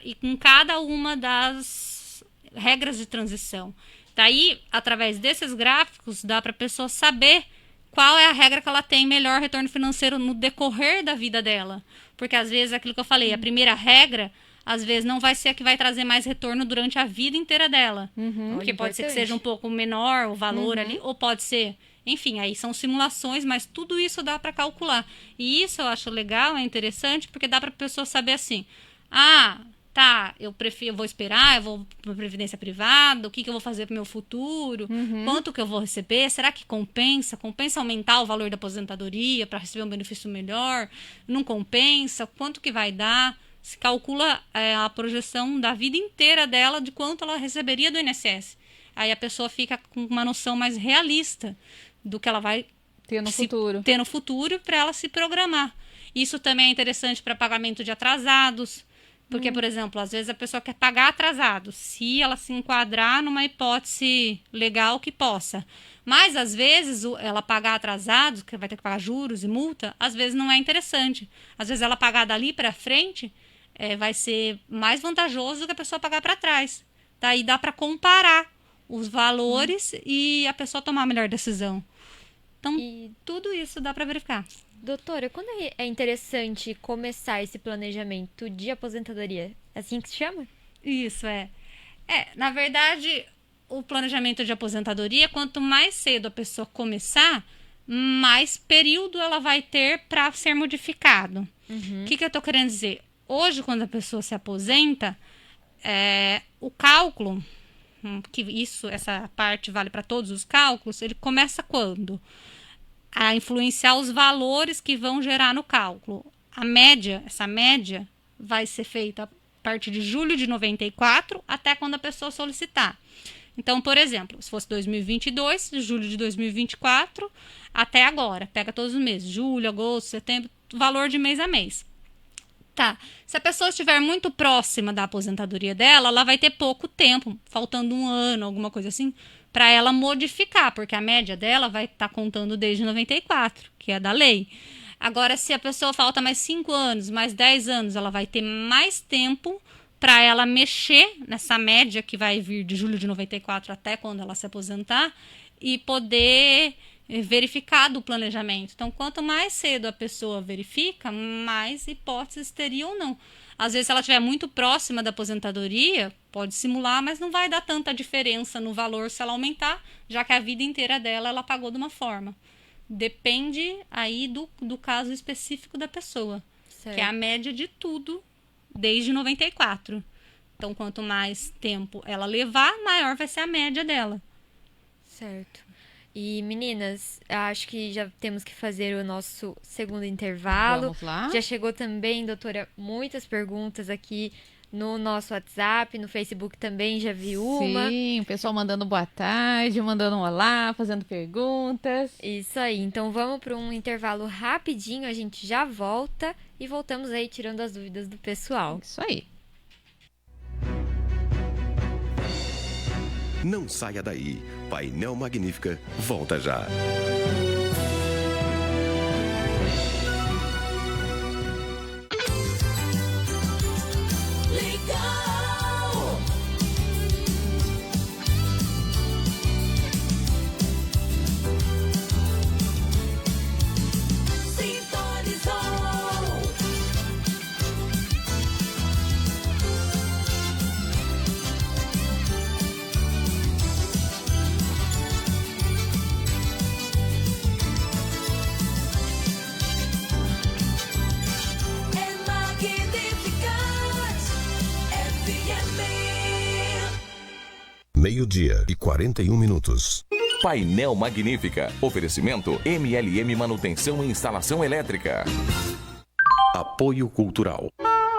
Speaker 10: e com cada uma das regras de transição. Daí, através desses gráficos, dá para a pessoa saber qual é a regra que ela tem melhor retorno financeiro no decorrer da vida dela. Porque, às vezes, aquilo que eu falei, a primeira regra, às vezes, não vai ser a que vai trazer mais retorno durante a vida inteira dela. Porque pode ser que seja um pouco menor o valor ali, ou pode ser... Enfim, aí são simulações, mas tudo isso dá para calcular. E isso eu acho legal, é interessante, porque dá para a pessoa saber assim... Tá, eu vou esperar, eu vou para previdência privada, o que eu vou fazer para o meu futuro, quanto que eu vou receber, será que compensa? Compensa aumentar o valor da aposentadoria para receber um benefício melhor? Não compensa? Quanto que vai dar? Se calcula a projeção da vida inteira dela de quanto ela receberia do INSS. Aí a pessoa fica com uma noção mais realista do que ela vai
Speaker 7: ter no futuro
Speaker 10: para ela se programar. Isso também é interessante para pagamento de atrasados, porque, por exemplo, às vezes a pessoa quer pagar atrasado, se ela se enquadrar numa hipótese legal que possa. Mas, às vezes, ela pagar atrasado, que vai ter que pagar juros e multa, às vezes não é interessante. Às vezes ela pagar dali para frente vai ser mais vantajoso do que a pessoa pagar para trás. Daí dá para comparar os valores e a pessoa tomar a melhor decisão. Então, tudo isso dá para verificar.
Speaker 6: Doutora, quando é interessante começar esse planejamento de aposentadoria? É assim que se chama?
Speaker 10: Isso, na verdade, o planejamento de aposentadoria, quanto mais cedo a pessoa começar, mais período ela vai ter para ser modificado. O que eu estou querendo dizer? Hoje, quando a pessoa se aposenta, o cálculo, essa parte vale para todos os cálculos, ele começa quando? A influenciar os valores que vão gerar no cálculo. Essa média vai ser feita a partir de julho de 94 até quando a pessoa solicitar. Então, por exemplo, se fosse 2022, de julho de 2024 até agora, pega todos os meses, julho, agosto, setembro, valor de mês a mês. Tá. Se a pessoa estiver muito próxima da aposentadoria dela, ela vai ter pouco tempo, faltando um ano, alguma coisa assim, para ela modificar, porque a média dela vai estar contando desde 94, que é da lei. Agora, se a pessoa falta mais 5 anos, mais 10 anos, ela vai ter mais tempo para ela mexer nessa média que vai vir de julho de 94 até quando ela se aposentar e poder verificar do planejamento. Então, quanto mais cedo a pessoa verifica, mais hipóteses teria ou não. Às vezes, se ela estiver muito próxima da aposentadoria, pode simular, mas não vai dar tanta diferença no valor se ela aumentar, já que a vida inteira dela ela pagou de uma forma. Depende aí do caso específico da pessoa, que é a média de tudo desde 94. Então, quanto mais tempo ela levar, maior vai ser a média dela.
Speaker 6: Certo. E, meninas, acho que já temos que fazer o nosso segundo intervalo.
Speaker 7: Vamos lá.
Speaker 6: Já chegou também, doutora, muitas perguntas aqui no nosso WhatsApp, no Facebook também já vi uma.
Speaker 7: Sim, o pessoal mandando boa tarde, mandando um olá, fazendo perguntas.
Speaker 6: Isso aí, então vamos para um intervalo rapidinho, a gente já volta e voltamos aí tirando as dúvidas do pessoal.
Speaker 7: Isso aí.
Speaker 3: Não saia daí. Painel Magnífica volta já.
Speaker 2: Legal. Sintonizou.
Speaker 3: Meio-dia e 41 minutos.
Speaker 8: Painel Magnífica. Oferecimento MLM Manutenção e Instalação Elétrica.
Speaker 3: Apoio Cultural.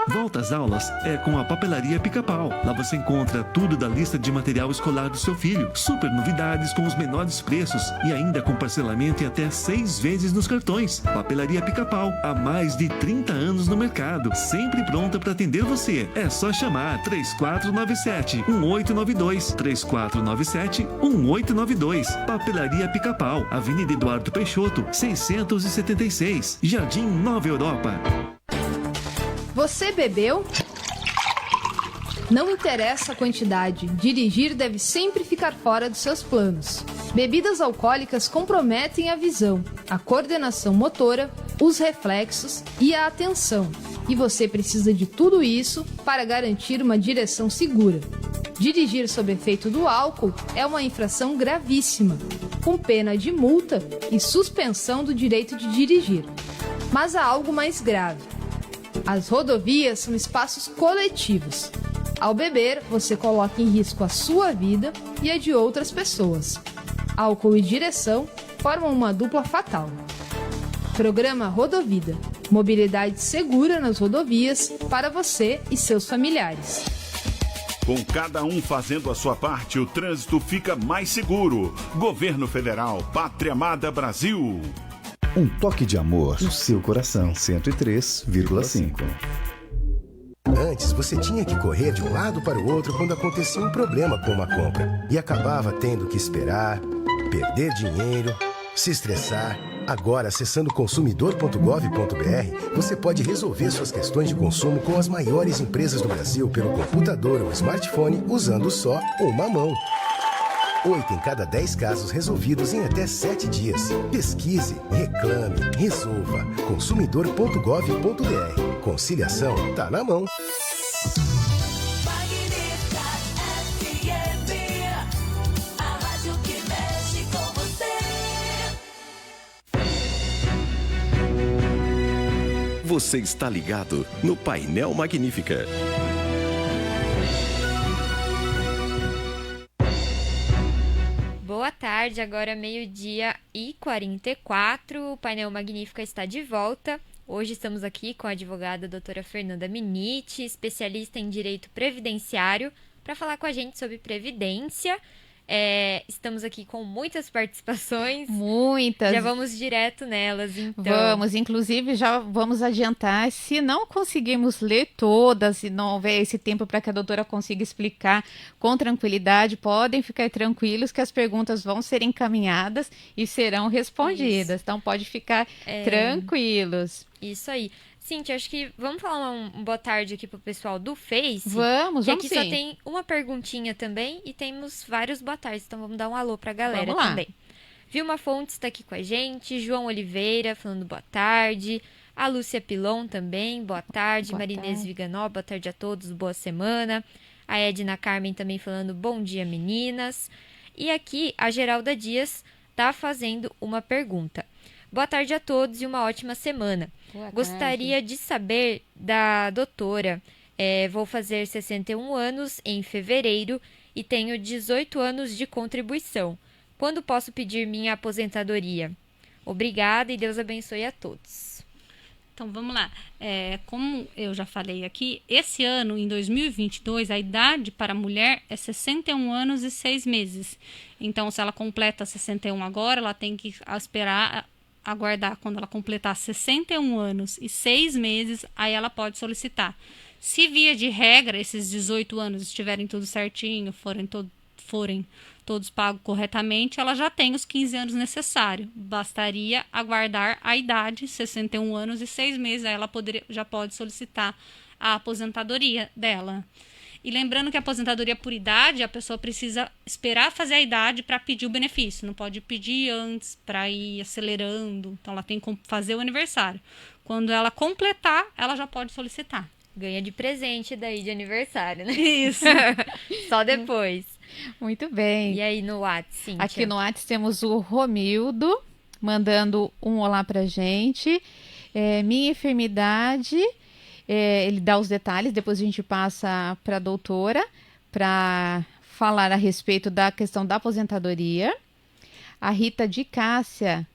Speaker 5: Volta às aulas é com a Papelaria Pica-Pau. Lá você encontra tudo da lista de material escolar do seu filho. Super novidades com os menores preços e ainda com parcelamento em até 6 vezes nos cartões. Papelaria Pica-Pau, há mais de 30 anos no mercado. Sempre pronta para atender você. É só chamar 3497-1892. 3497-1892. Papelaria Pica-Pau, Avenida Eduardo Peixoto, 676. Jardim Nova Europa.
Speaker 11: Você bebeu? Não interessa a quantidade, dirigir deve sempre ficar fora dos seus planos. Bebidas alcoólicas comprometem a visão, a coordenação motora, os reflexos e a atenção. E você precisa de tudo isso para garantir uma direção segura. Dirigir sob efeito do álcool é uma infração gravíssima, com pena de multa e suspensão do direito de dirigir. Mas há algo mais grave. As rodovias são espaços coletivos. Ao beber, você coloca em risco a sua vida e a de outras pessoas. Álcool e direção formam uma dupla fatal. Programa Rodovida. Mobilidade segura nas rodovias para você e seus familiares.
Speaker 12: Com cada um fazendo a sua parte, o trânsito fica mais seguro. Governo Federal, Pátria Amada Brasil.
Speaker 1: Um toque de amor no seu coração. 103,5.
Speaker 13: Antes, você tinha que correr de um lado para o outro quando acontecia um problema com uma compra. E acabava tendo que esperar, perder dinheiro, se estressar. Agora, acessando consumidor.gov.br, você pode resolver suas questões de consumo com as maiores empresas do Brasil pelo computador ou smartphone usando só uma mão. 8 em cada 10 casos resolvidos em até 7 dias. Pesquise, reclame, resolva. Consumidor.gov.br. Conciliação tá na mão.
Speaker 2: Magnífica FM, a rádio que mexe com você.
Speaker 3: Você está ligado no Painel Magnífica.
Speaker 6: Boa tarde, agora 12h44, o Painel Magnífica está de volta. Hoje estamos aqui com a advogada doutora Fernanda Miniti, especialista em direito previdenciário, para falar com a gente sobre previdência. Estamos aqui com muitas participações.
Speaker 7: Muitas.
Speaker 6: Já vamos direto nelas, então.
Speaker 7: Vamos, inclusive já vamos adiantar, se não conseguirmos ler todas, se não houver esse tempo para que a doutora consiga explicar com tranquilidade, podem ficar tranquilos que as perguntas vão ser encaminhadas e serão respondidas. Isso. Então pode ficar tranquilos.
Speaker 6: Isso aí. Cíntia, acho que vamos falar um boa tarde aqui pro pessoal do Face.
Speaker 7: Vamos
Speaker 6: aqui
Speaker 7: sim.
Speaker 6: Só tem uma perguntinha também e temos vários boa tardes, então vamos dar um alô pra galera também. Vilma Fontes está aqui com a gente, João Oliveira falando boa tarde, a Lúcia Pilon também, boa tarde, Marinês Viganó, boa tarde a todos, boa semana, a Edna Carmen também falando bom dia meninas, e aqui a Geralda Dias tá fazendo uma pergunta. Boa tarde a todos e uma ótima semana. Gostaria de saber da doutora, vou fazer 61 anos em fevereiro e tenho 18 anos de contribuição. Quando posso pedir minha aposentadoria? Obrigada e Deus abençoe a todos.
Speaker 10: Então, vamos lá. Como eu já falei aqui, esse ano, em 2022, a idade para a mulher é 61 anos e 6 meses. Então, se ela completa 61 agora, ela tem que aguardar quando ela completar 61 anos e 6 meses, aí ela pode solicitar. Se via de regra, esses 18 anos estiverem tudo certinho, forem todos pagos corretamente, ela já tem os 15 anos necessários. Bastaria aguardar a idade, 61 anos e 6 meses, aí ela já pode solicitar a aposentadoria dela. E lembrando que a aposentadoria por idade, a pessoa precisa esperar fazer a idade para pedir o benefício. Não pode pedir antes para ir acelerando. Então, ela tem que fazer o aniversário. Quando ela completar, ela já pode solicitar.
Speaker 6: Ganha de presente daí de aniversário, né?
Speaker 10: Isso.
Speaker 6: Só depois.
Speaker 7: Muito bem.
Speaker 6: E aí no WhatsApp, Cíntia?
Speaker 7: Aqui no WhatsApp temos o Romildo mandando um olá pra gente. Minha enfermidade... ele dá os detalhes, depois a gente passa para a doutora para falar a respeito da questão da aposentadoria. A Rita de Cássia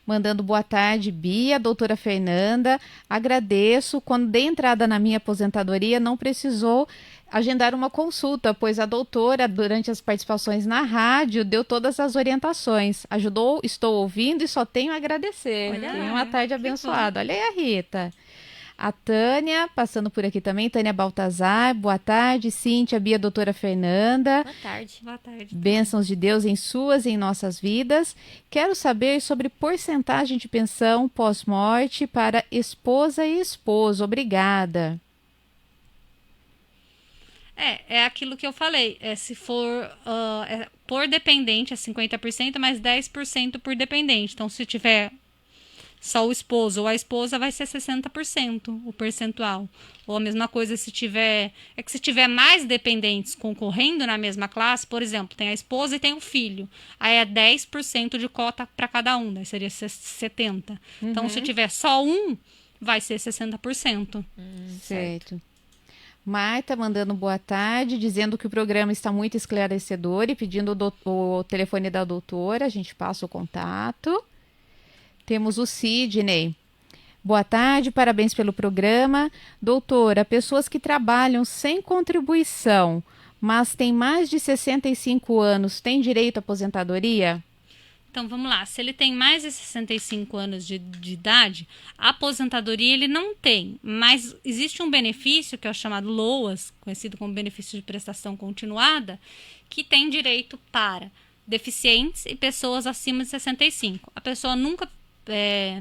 Speaker 7: mandando boa tarde, Bia, doutora Fernanda, agradeço. Quando dei entrada na minha aposentadoria, não precisou agendar uma consulta, pois a doutora, durante as participações na rádio, deu todas as orientações. Ajudou, estou ouvindo e só tenho a agradecer. Tenha uma tarde abençoada. Olha aí a Rita. A Tânia, passando por aqui também, Tânia Baltazar, boa tarde, Cíntia, Bia, doutora Fernanda.
Speaker 6: Boa tarde.
Speaker 10: Boa tarde.
Speaker 7: Bênçãos de Deus em suas e em nossas vidas. Quero saber sobre porcentagem de pensão pós-morte para esposa e esposo. Obrigada.
Speaker 10: É aquilo que eu falei. Se for por dependente, é 50%, mais 10% por dependente. Então, se tiver só o esposo ou a esposa, vai ser 60% o percentual. Ou a mesma coisa se tiver... se tiver mais dependentes concorrendo na mesma classe, por exemplo, tem a esposa e tem o filho. Aí é 10% de cota para cada um, daí seria 70%. Então, se tiver só um, vai ser 60%.
Speaker 7: Certo. Marta mandando boa tarde, dizendo que o programa está muito esclarecedor e pedindo o telefone da doutora, a gente passa o contato. Temos o Sidney. Boa tarde, parabéns pelo programa. Doutora, pessoas que trabalham sem contribuição mas tem mais de 65 anos, tem direito à aposentadoria?
Speaker 10: Então, vamos lá. Se ele tem mais de 65 anos de idade, a aposentadoria ele não tem. Mas existe um benefício, que é o chamado LOAS, conhecido como benefício de prestação continuada, que tem direito para deficientes e pessoas acima de 65. A pessoa nunca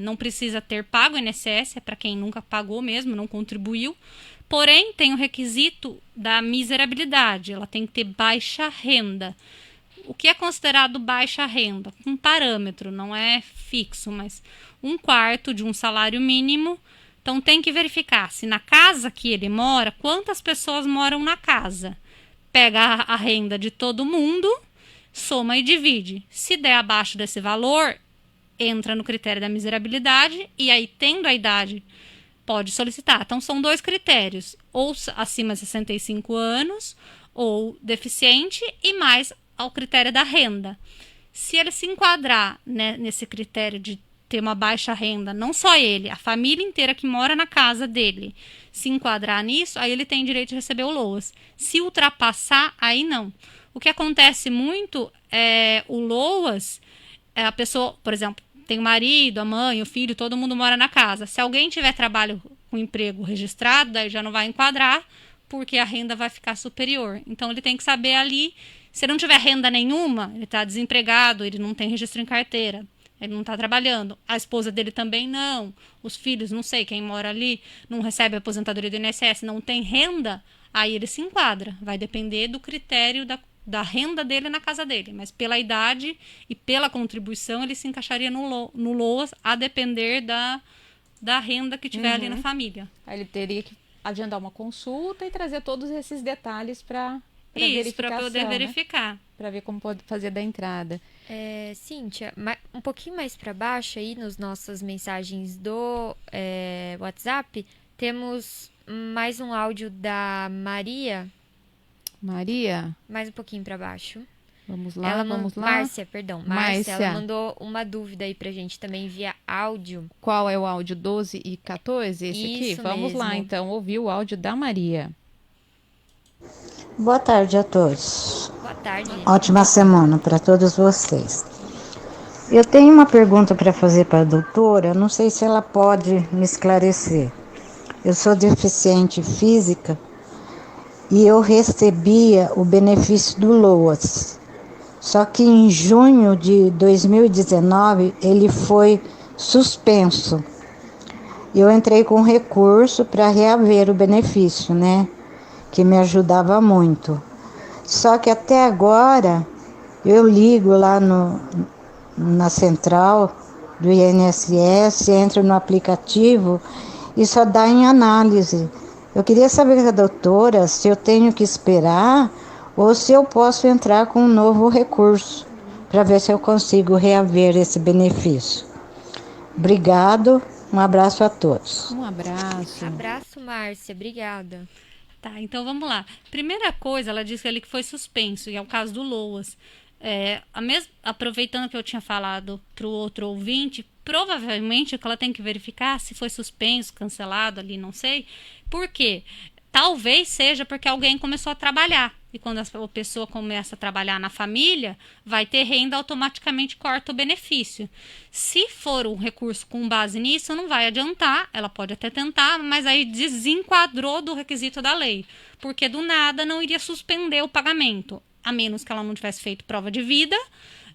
Speaker 10: não precisa ter pago o INSS, é para quem nunca pagou mesmo, não contribuiu. Porém, tem o requisito da miserabilidade. Ela tem que ter baixa renda. O que é considerado baixa renda? Um parâmetro, não é fixo, mas 1/4 de um salário mínimo. Então tem que verificar se na casa que ele mora, quantas pessoas moram na casa. Pega a renda de todo mundo, soma e divide. Se der abaixo desse valor, entra no critério da miserabilidade e aí, tendo a idade, pode solicitar. Então são 2 critérios, ou acima de 65 anos, ou deficiente, e mais ao critério da renda. Se ele se enquadrar, né, nesse critério de ter uma baixa renda, não só ele, a família inteira que mora na casa dele, se enquadrar nisso, aí ele tem direito de receber o LOAS. Se ultrapassar, aí não. O que acontece muito é o LOAS, a pessoa, por exemplo, tem o marido, a mãe, o filho, todo mundo mora na casa. Se alguém tiver trabalho com emprego registrado, daí já não vai enquadrar, porque a renda vai ficar superior. Então ele tem que saber ali. Se não tiver renda nenhuma, ele está desempregado, ele não tem registro em carteira, ele não está trabalhando, a esposa dele também não, os filhos, não sei, quem mora ali, não recebe a aposentadoria do INSS, não tem renda, aí ele se enquadra. Vai depender do critério da renda dele na casa dele, mas pela idade e pela contribuição ele se encaixaria no LOAS, a depender da renda que tiver ali na família.
Speaker 7: Aí ele teria que agendar uma consulta e trazer todos esses detalhes para
Speaker 10: poder verificar.
Speaker 7: Né? Para ver como pode fazer da entrada.
Speaker 6: Cíntia, um pouquinho mais para baixo aí nas nossas mensagens do WhatsApp, temos mais um áudio da Maria.
Speaker 7: Maria?
Speaker 6: Mais um pouquinho para baixo.
Speaker 7: Vamos lá.
Speaker 6: Márcia, perdão. Márcia, ela mandou uma dúvida aí pra gente também via áudio.
Speaker 7: Qual é o áudio 12 e 14? Esse aqui? Vamos lá, então, ouvir o áudio da Maria.
Speaker 14: Boa tarde a todos.
Speaker 6: Boa tarde.
Speaker 14: Ótima semana para todos vocês. Eu tenho uma pergunta para fazer para a doutora, não sei se ela pode me esclarecer. Eu sou deficiente física e eu recebia o benefício do LOAS. Só que em junho de 2019 ele foi suspenso. Eu entrei com recurso para reaver o benefício, né? Que me ajudava muito. Só que até agora eu ligo lá na central do INSS, entro no aplicativo e só dá em análise. Eu queria saber da doutora se eu tenho que esperar ou se eu posso entrar com um novo recurso para ver se eu consigo reaver esse benefício. Obrigado, um abraço a todos.
Speaker 7: Um abraço.
Speaker 6: Abraço, Márcia, obrigada.
Speaker 10: Tá, então vamos lá. Primeira coisa, ela disse ali que foi suspenso, e é o caso do LOAS. Aproveitando que eu tinha falado para o outro ouvinte, provavelmente o que ela tem que verificar se foi suspenso, cancelado ali, não sei. Por quê? Talvez seja porque alguém começou a trabalhar. E quando a pessoa começa a trabalhar na família, vai ter renda, automaticamente corta o benefício. Se for um recurso com base nisso, não vai adiantar. Ela pode até tentar, mas aí desenquadrou do requisito da lei. Porque do nada não iria suspender o pagamento, a menos que ela não tivesse feito prova de vida,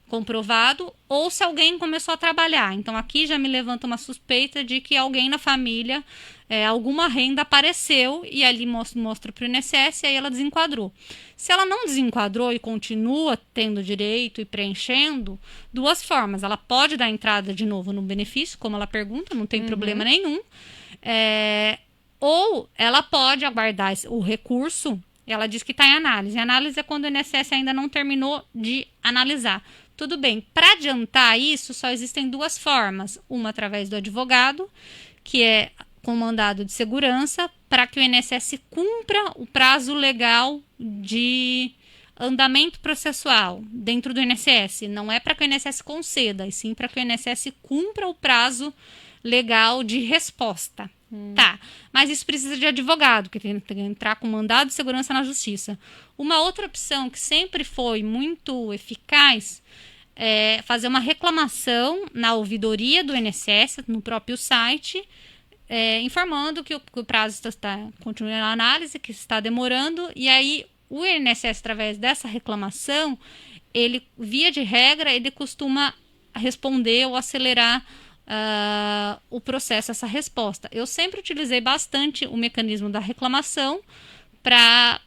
Speaker 10: comprovado, ou se alguém começou a trabalhar. Então aqui já me levanta uma suspeita de que alguém na família, alguma renda apareceu e ali mostra para o INSS e aí ela desenquadrou. Se ela não desenquadrou e continua tendo direito e preenchendo, 2 formas. Ela pode dar entrada de novo no benefício, como ela pergunta, não tem problema nenhum. Ou ela pode aguardar o recurso. Ela diz que está em análise. A análise é quando o INSS ainda não terminou de analisar. Tudo bem, para adiantar isso, só existem 2 formas. Uma através do advogado, que é com mandado de segurança, para que o INSS cumpra o prazo legal de andamento processual dentro do INSS. Não é para que o INSS conceda, e sim para que o INSS cumpra o prazo legal de resposta. Tá, mas isso precisa de advogado, que tem que entrar com mandado de segurança na justiça. Uma outra opção que sempre foi muito eficaz é fazer uma reclamação na ouvidoria do INSS, no próprio site, informando que o prazo continua na análise, que está demorando, e aí o INSS, através dessa reclamação, ele, via de regra, ele costuma responder ou acelerar o processo, essa resposta. Eu sempre utilizei bastante o mecanismo da reclamação para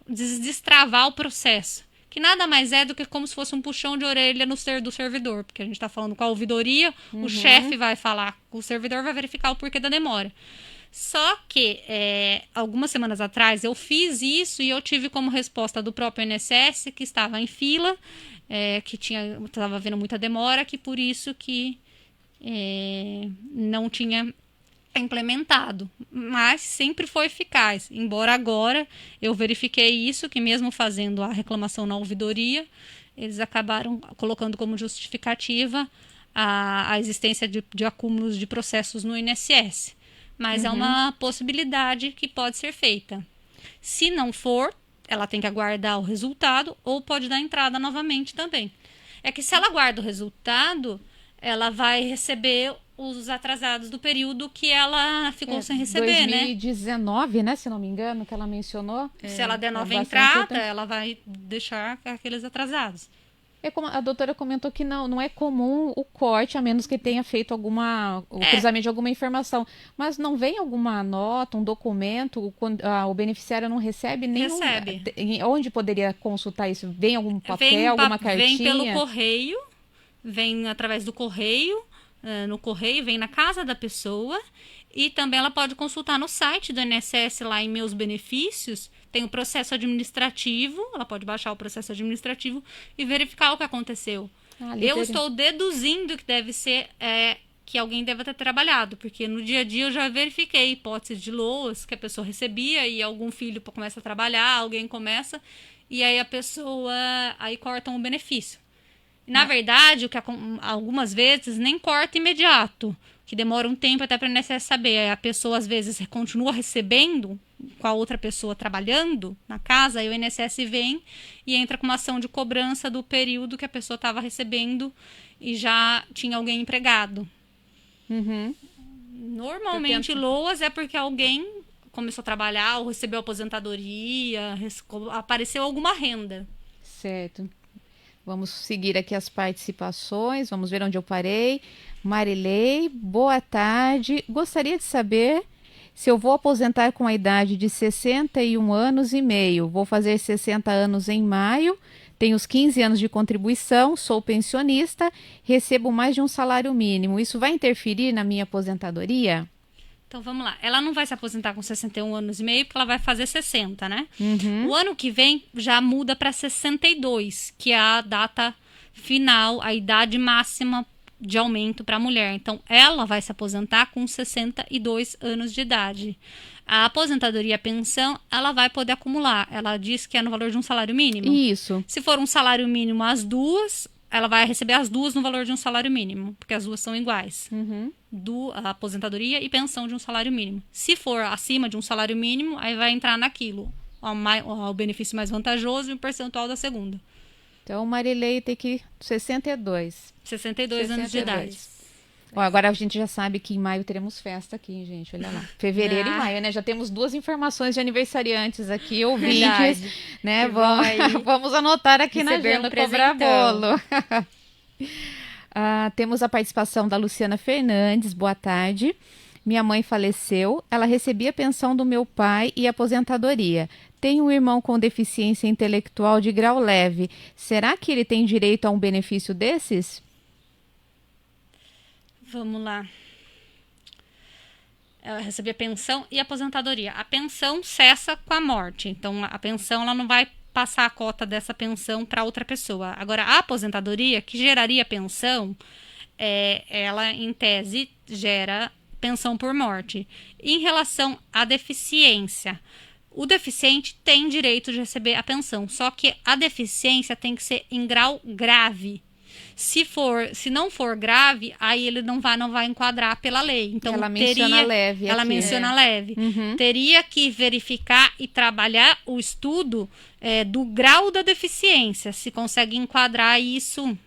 Speaker 10: destravar o processo, que nada mais é do que como se fosse um puxão de orelha do servidor, porque a gente está falando com a ouvidoria, o chefe vai falar, o servidor vai verificar o porquê da demora. Só que algumas semanas atrás eu fiz isso e eu tive como resposta do próprio INSS que estava em fila, que estava havendo muita demora, que por isso que não tinha implementado, mas sempre foi eficaz, embora agora eu verifiquei isso, que mesmo fazendo a reclamação na ouvidoria, eles acabaram colocando como justificativa a existência de acúmulos de processos no INSS, mas é uma possibilidade que pode ser feita. Se não for, ela tem que aguardar o resultado ou pode dar entrada novamente também. É que se ela aguarda o resultado, ela vai receber os atrasados do período que ela ficou sem receber,
Speaker 7: 2019, né? Se não me engano, que ela mencionou.
Speaker 10: Se ela der nova entrada, ela vai deixar aqueles atrasados.
Speaker 7: Como a doutora comentou que não é comum o corte, a menos que tenha feito o cruzamento de alguma informação. Mas não vem alguma nota, um documento, o beneficiário não recebe nenhum... Recebe. Onde poderia consultar isso? Vem algum papel, alguma cartinha?
Speaker 10: Vem pelo correio, vem através do correio, no correio, vem na casa da pessoa, e também ela pode consultar no site do INSS, lá em Meus Benefícios, tem o processo administrativo, ela pode baixar o processo administrativo e verificar o que aconteceu. Eu estou deduzindo que deve ser que alguém deve ter trabalhado, porque no dia a dia eu já verifiquei hipóteses de LOAS que a pessoa recebia e algum filho começa a trabalhar, alguém começa, e aí a pessoa corta um benefício. Na verdade, o que algumas vezes nem corta imediato, que demora um tempo até para o INSS saber. A pessoa, às vezes, continua recebendo com a outra pessoa trabalhando na casa, aí o INSS vem e entra com uma ação de cobrança do período que a pessoa estava recebendo e já tinha alguém empregado. Normalmente, LOAS é porque alguém começou a trabalhar ou recebeu aposentadoria, apareceu alguma renda.
Speaker 7: Certo. Vamos seguir aqui as participações, vamos ver onde eu parei. Marilei, boa tarde. Gostaria de saber se eu vou aposentar com a idade de 61 anos e meio. Vou fazer 60 anos em maio, tenho os 15 anos de contribuição, sou pensionista, recebo mais de um salário mínimo. Isso vai interferir na minha aposentadoria?
Speaker 10: Então, vamos lá. Ela não vai se aposentar com 61 anos e meio, porque ela vai fazer 60, né? O ano que vem já muda para 62, que é a data final, a idade máxima de aumento para a mulher. Então, ela vai se aposentar com 62 anos de idade. A aposentadoria e a pensão, ela vai poder acumular. Ela diz que é no valor de um salário mínimo.
Speaker 7: Isso.
Speaker 10: Se for um salário mínimo as duas, ela vai receber as duas no valor de um salário mínimo, porque as duas são iguais. A aposentadoria e pensão de um salário mínimo. Se for acima de um salário mínimo, aí vai entrar naquilo, o benefício mais vantajoso e o percentual da segunda.
Speaker 7: Então, Marilei tem que 62
Speaker 10: anos de idade.
Speaker 7: Bom, agora a gente já sabe que em maio teremos festa aqui, gente, olha lá. Fevereiro e maio, né? Já temos 2 informações de aniversariantes aqui, ouvintes, né? Vamos anotar aqui na agenda, cobrar bolo. Temos a participação da Luciana Fernandes, boa tarde. Minha mãe faleceu, ela recebia a pensão do meu pai e aposentadoria. Tenho um irmão com deficiência intelectual de grau leve. Será que ele tem direito a um benefício desses?
Speaker 10: Vamos lá. Ela recebia pensão e aposentadoria. A pensão cessa com a morte. Então, a pensão ela não vai passar a cota dessa pensão para outra pessoa. Agora, a aposentadoria, que geraria pensão, ela, em tese, gera pensão por morte. Em relação à deficiência, o deficiente tem direito de receber a pensão, só que a deficiência tem que ser em grau grave. Se não for grave, aí ele não vai enquadrar pela lei. Então,
Speaker 7: ela menciona leve.
Speaker 10: Ela menciona leve. Teria que verificar e trabalhar o estudo do grau da deficiência, se consegue enquadrar isso.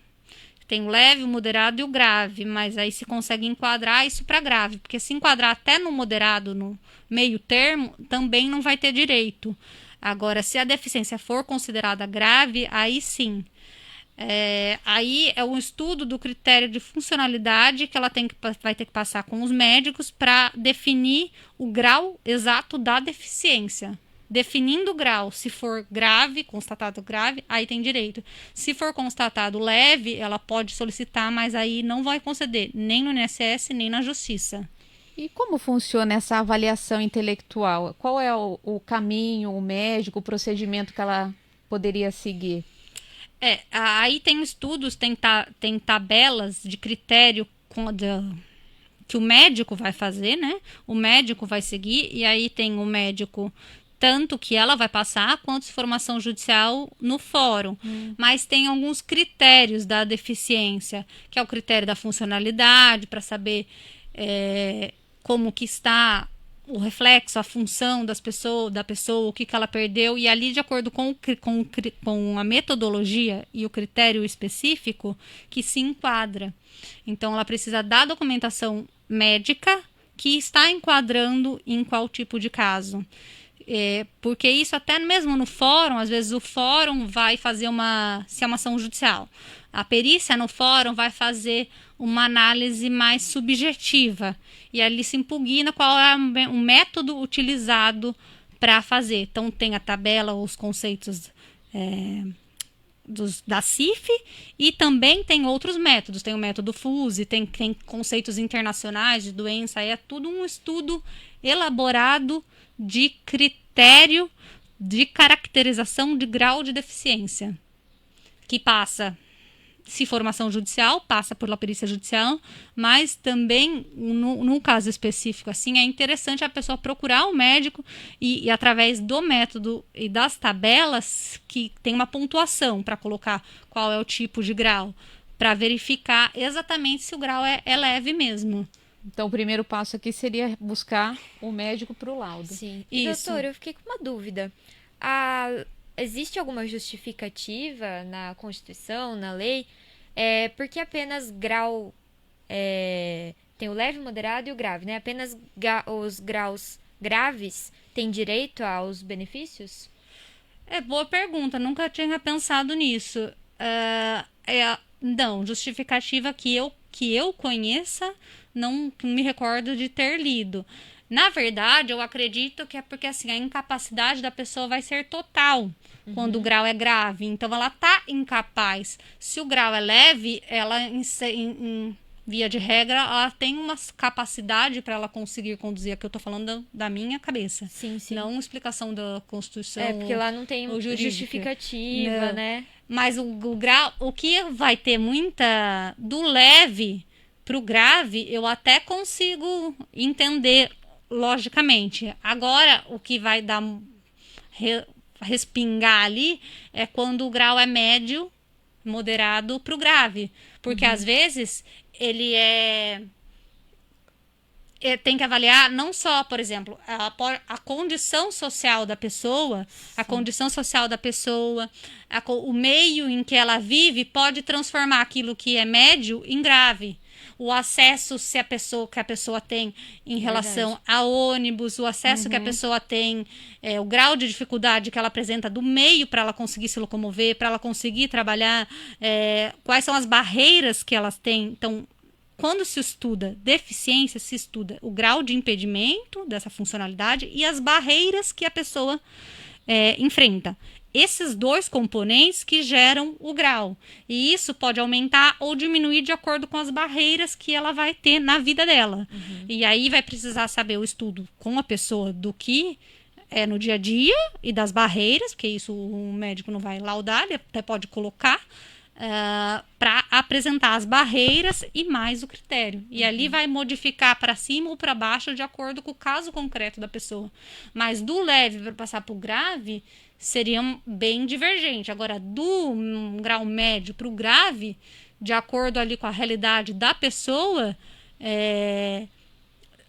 Speaker 10: Tem o leve, o moderado e o grave, mas aí se consegue enquadrar isso para grave, porque se enquadrar até no moderado, no meio termo, também não vai ter direito. Agora, se a deficiência for considerada grave, aí sim. Aí é um estudo do critério de funcionalidade que ela vai ter que passar com os médicos para definir o grau exato da deficiência. Definindo o grau, se for grave, constatado grave, aí tem direito. Se for constatado leve, ela pode solicitar, mas aí não vai conceder, nem no INSS, nem na Justiça.
Speaker 7: E como funciona essa avaliação intelectual? Qual é o caminho, o médico, o procedimento que ela poderia seguir?
Speaker 10: Aí tem estudos, tem tabelas de critério que o médico vai fazer, né? O médico vai seguir, e aí tem o médico tanto que ela vai passar, quanto formação judicial no fórum. Mas tem alguns critérios da deficiência, que é o critério da funcionalidade, para saber como que está o reflexo, a função da pessoa, o que ela perdeu, e ali de acordo com a metodologia e o critério específico que se enquadra. Então ela precisa da documentação médica que está enquadrando em qual tipo de caso. Porque isso até mesmo no fórum, às vezes o fórum vai fazer se é uma ação judicial. A perícia no fórum vai fazer uma análise mais subjetiva. E ali se impugna qual é o método utilizado para fazer. Então tem a tabela, os conceitos da CIF, e também tem outros métodos. Tem o método FUSE, tem conceitos internacionais de doença. É tudo um estudo elaborado de critério de caracterização de grau de deficiência, que passa, se formação judicial, passa pela perícia judicial, mas também, num caso específico assim, é interessante a pessoa procurar um médico e através do método e das tabelas, que tem uma pontuação para colocar qual é o tipo de grau, para verificar exatamente se o grau é leve mesmo.
Speaker 7: Então, o primeiro passo aqui seria buscar o médico para o laudo.
Speaker 6: Sim. E, doutora, eu fiquei com uma dúvida. Existe alguma justificativa na Constituição, na lei? Porque apenas grau... tem o leve, o moderado e o grave, né? Apenas os graus graves têm direito aos benefícios?
Speaker 10: Boa pergunta. Nunca tinha pensado nisso. Não, justificativa que eu conheça, não me recordo de ter lido. Na verdade, eu acredito que é porque assim, a incapacidade da pessoa vai ser total quando o grau é grave. Então, ela está incapaz. Se o grau é leve, ela, em via de regra, ela tem uma capacidade para ela conseguir conduzir. Aqui eu estou falando da minha cabeça.
Speaker 6: Sim.
Speaker 10: Não explicação da Constituição.
Speaker 6: Porque lá não tem justificativa,
Speaker 10: não,
Speaker 6: né?
Speaker 10: Mas o grau, o que vai ter muita do leve para o grave, eu até consigo entender logicamente. Agora, o que vai dar respingar ali é quando o grau é médio, moderado para o grave. Porque às vezes ele tem que avaliar não só, por exemplo, a condição social da pessoa, o meio em que ela vive pode transformar aquilo que é médio em grave. O acesso que a pessoa tem em relação a ônibus, o acesso que a pessoa tem, o grau de dificuldade que ela apresenta do meio para ela conseguir se locomover, para ela conseguir trabalhar, quais são as barreiras que elas têm. Então, quando se estuda deficiência, se estuda o grau de impedimento dessa funcionalidade e as barreiras que a pessoa enfrenta. Esses dois componentes que geram o grau. E isso pode aumentar ou diminuir de acordo com as barreiras que ela vai ter na vida dela. E aí vai precisar saber o estudo com a pessoa do que é no dia a dia e das barreiras, porque isso o médico não vai laudar, ele até pode colocar, para apresentar as barreiras e mais o critério. E ali vai modificar para cima ou para baixo de acordo com o caso concreto da pessoa. Mas do leve para passar para o grave seria bem divergente. Agora, do grau médio para o grave, de acordo ali com a realidade da pessoa,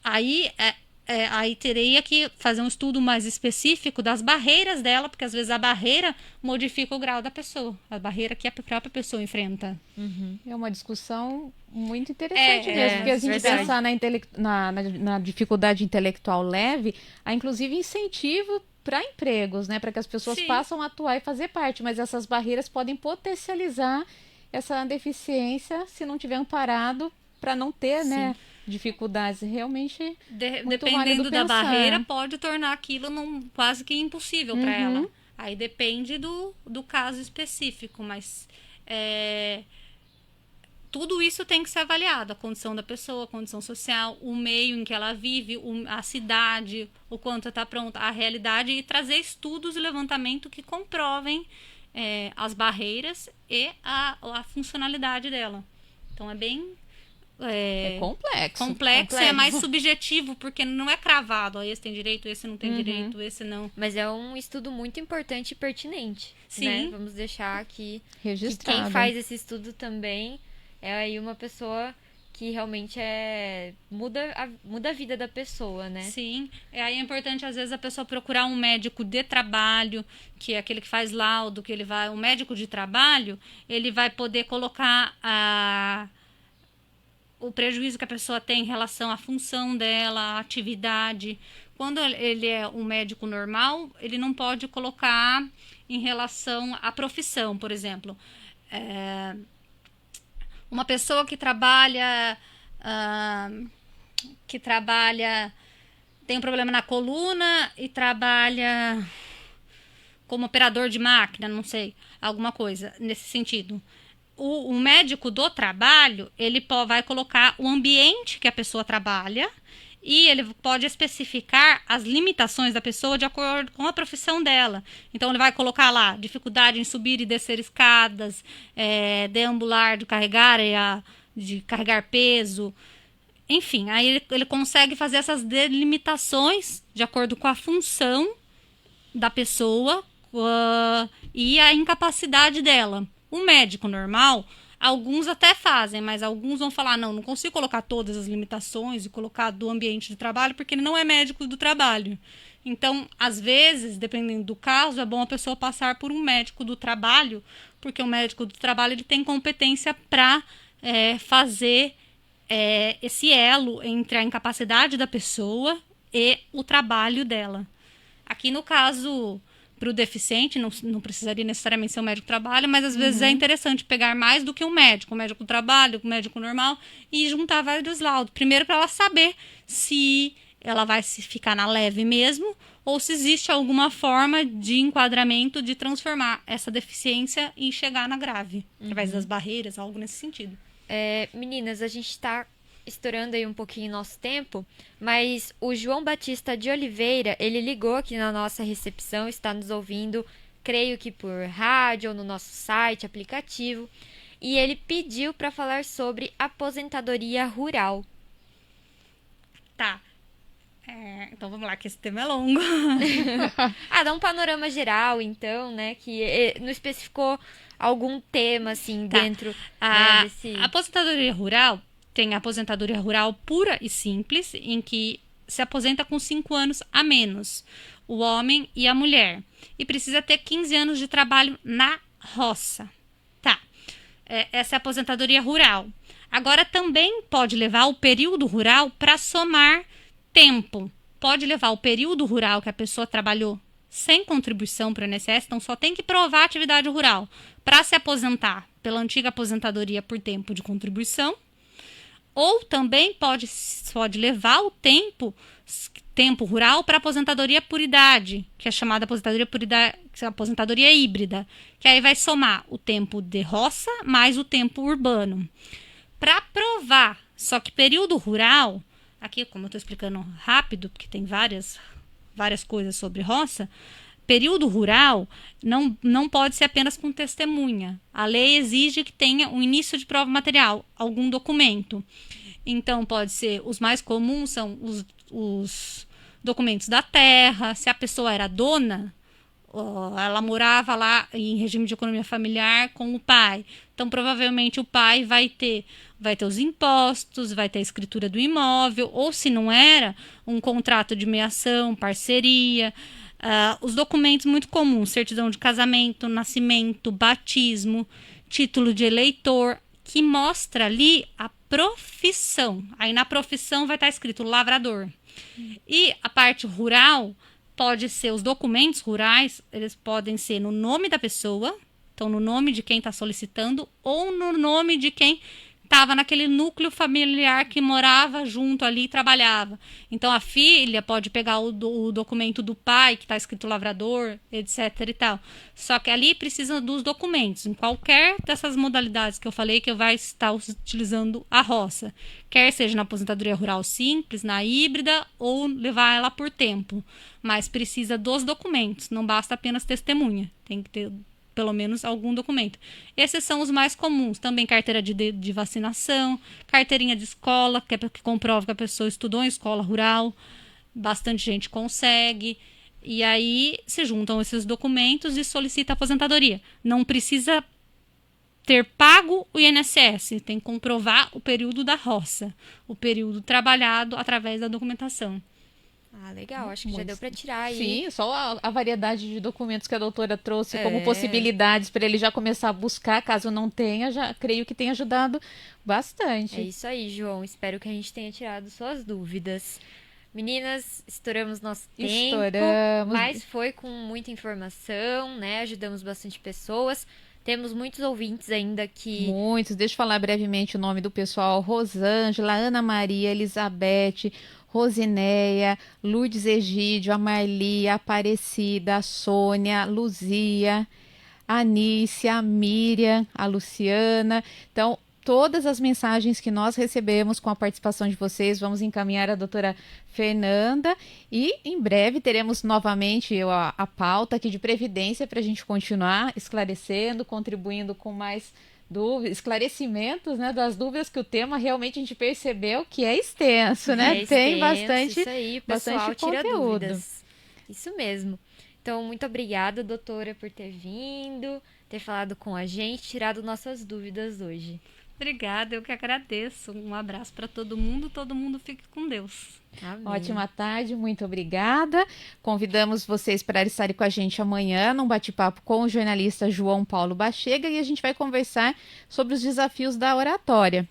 Speaker 10: aí teria que fazer um estudo mais específico das barreiras dela, porque às vezes a barreira modifica o grau da pessoa, a barreira que a própria pessoa enfrenta.
Speaker 7: É uma discussão muito interessante mesmo, porque a gente pensar na dificuldade intelectual leve, há inclusive incentivo para empregos, né, para que as pessoas possam atuar e fazer parte, mas essas barreiras podem potencializar essa deficiência se não tiver amparado para não ter, né, dificuldades. Realmente
Speaker 10: dependendo da barreira, pode tornar aquilo quase que impossível para ela. Aí depende do caso específico, mas tudo isso tem que ser avaliado, a condição da pessoa, a condição social, o meio em que ela vive, a cidade, o quanto está pronta, a realidade, e trazer estudos e levantamento que comprovem as barreiras e a funcionalidade dela. Então é bem complexo, é mais subjetivo, porque não é cravado, esse tem direito, esse não tem direito, esse não.
Speaker 6: Mas é um estudo muito importante e pertinente.
Speaker 10: Sim.
Speaker 6: Né? Vamos deixar aqui
Speaker 7: registrado.
Speaker 6: Que quem faz esse estudo também é aí uma pessoa que realmente muda a vida da pessoa, né?
Speaker 10: Sim, aí é importante às vezes a pessoa procurar um médico de trabalho, que é aquele que faz laudo, o médico de trabalho, ele vai poder colocar o prejuízo que a pessoa tem em relação à função dela, à atividade. Quando ele é um médico normal, ele não pode colocar em relação à profissão, por exemplo. Uma pessoa que trabalha tem um problema na coluna e trabalha como operador de máquina, não sei, alguma coisa nesse sentido. O médico do trabalho, ele vai colocar o ambiente que a pessoa trabalha e ele pode especificar as limitações da pessoa de acordo com a profissão dela. Então, ele vai colocar lá dificuldade em subir e descer escadas, deambular, de carregar peso. Enfim, aí ele consegue fazer essas delimitações de acordo com a função da pessoa e a incapacidade dela. O médico normal, alguns até fazem, mas alguns vão falar, não consigo colocar todas as limitações e colocar do ambiente de trabalho, porque ele não é médico do trabalho. Então, às vezes, dependendo do caso, é bom a pessoa passar por um médico do trabalho, porque o médico do trabalho ele tem competência para fazer esse elo entre a incapacidade da pessoa e o trabalho dela. Aqui no caso, para o deficiente, não precisaria necessariamente ser um médico do trabalho, mas às vezes é interessante pegar mais do que um médico do trabalho, um médico normal, e juntar vários laudos. Primeiro, para ela saber se ela vai ficar na leve mesmo, ou se existe alguma forma de enquadramento de transformar essa deficiência e chegar na grave, através das barreiras, algo nesse sentido.
Speaker 6: Meninas, a gente está estourando aí um pouquinho nosso tempo, mas o João Batista de Oliveira, ele ligou aqui na nossa recepção, está nos ouvindo, creio que por rádio ou no nosso site, aplicativo, e ele pediu para falar sobre aposentadoria rural.
Speaker 10: Tá. Então vamos lá, que esse tema é longo.
Speaker 6: Dá um panorama geral, então, né, que não especificou algum tema, assim, dentro desse...
Speaker 10: A aposentadoria rural tem a aposentadoria rural pura e simples, em que se aposenta com 5 anos a menos, o homem e a mulher. E precisa ter 15 anos de trabalho na roça. Tá. Essa é a aposentadoria rural. Agora, também pode levar o período rural para somar tempo. Pode levar o período rural que a pessoa trabalhou sem contribuição para o INSS, então só tem que provar a atividade rural para se aposentar pela antiga aposentadoria por tempo de contribuição. Ou também pode levar o tempo rural para aposentadoria por idade, que é chamada aposentadoria por idade, que é a aposentadoria híbrida, que aí vai somar o tempo de roça mais o tempo urbano. Para provar, só que período rural, aqui como eu estou explicando rápido, porque tem várias coisas sobre roça, período rural não pode ser apenas com testemunha. A lei exige que tenha um início de prova material, algum documento. Então, pode ser, os mais comuns são os documentos da terra, se a pessoa era dona ela morava lá em regime de economia familiar com o pai. Então, provavelmente, o pai vai ter os impostos, vai ter a escritura do imóvel, ou se não era, um contrato de meação, parceria, os documentos muito comuns, certidão de casamento, nascimento, batismo, título de eleitor, que mostra ali a profissão. Aí na profissão vai estar escrito lavrador. E a parte rural pode ser, os documentos rurais, eles podem ser no nome da pessoa, então no nome de quem está solicitando, ou no nome de quem estava naquele núcleo familiar que morava junto ali e trabalhava. Então a filha pode pegar o documento do pai, que está escrito lavrador, etc. e tal. Só que ali precisa dos documentos, em qualquer dessas modalidades que eu falei, que vai estar utilizando a roça. Quer seja na aposentadoria rural simples, na híbrida, ou levar ela por tempo. Mas precisa dos documentos, não basta apenas testemunha. Tem que ter pelo menos algum documento. Esses são os mais comuns. Também carteira de vacinação, carteirinha de escola, que comprova que a pessoa estudou em escola rural. Bastante gente consegue. E aí se juntam esses documentos e solicita a aposentadoria. Não precisa ter pago o INSS, tem que comprovar o período da roça, o período trabalhado através da documentação.
Speaker 6: Legal, acho que já deu para tirar aí.
Speaker 7: Sim, só a variedade de documentos que a doutora trouxe como possibilidades para ele já começar a buscar, caso não tenha, já creio que tenha ajudado bastante.
Speaker 6: É isso aí, João, espero que a gente tenha tirado suas dúvidas. Meninas, estouramos nosso tempo, mas foi com muita informação, né? Ajudamos bastante pessoas. Temos muitos ouvintes ainda aqui.
Speaker 7: Muitos, deixa eu falar brevemente o nome do pessoal: Rosângela, Ana Maria, Elizabeth, Rosineia, Lourdes Egídio, a Marli, a Aparecida, a Sônia, a Luzia, a Anícia, a Miriam, a Luciana. Então, todas as mensagens que nós recebemos com a participação de vocês, vamos encaminhar à doutora Fernanda e em breve teremos novamente a pauta aqui de Previdência para a gente continuar esclarecendo, contribuindo com mais esclarecimentos, né, das dúvidas, que o tema realmente a gente percebeu que é extenso, né? Tem bastante,
Speaker 6: isso aí, pessoal,
Speaker 7: bastante
Speaker 6: tira
Speaker 7: conteúdo.
Speaker 6: Dúvidas. Isso mesmo. Então, muito obrigada, doutora, por ter vindo, ter falado com a gente, tirado nossas dúvidas hoje.
Speaker 10: Obrigada, eu que agradeço. Um abraço para todo mundo fique com Deus.
Speaker 6: Amém.
Speaker 7: Ótima tarde, muito obrigada. Convidamos vocês para estarem com a gente amanhã num bate-papo com o jornalista João Paulo Bachega e a gente vai conversar sobre os desafios da oratória.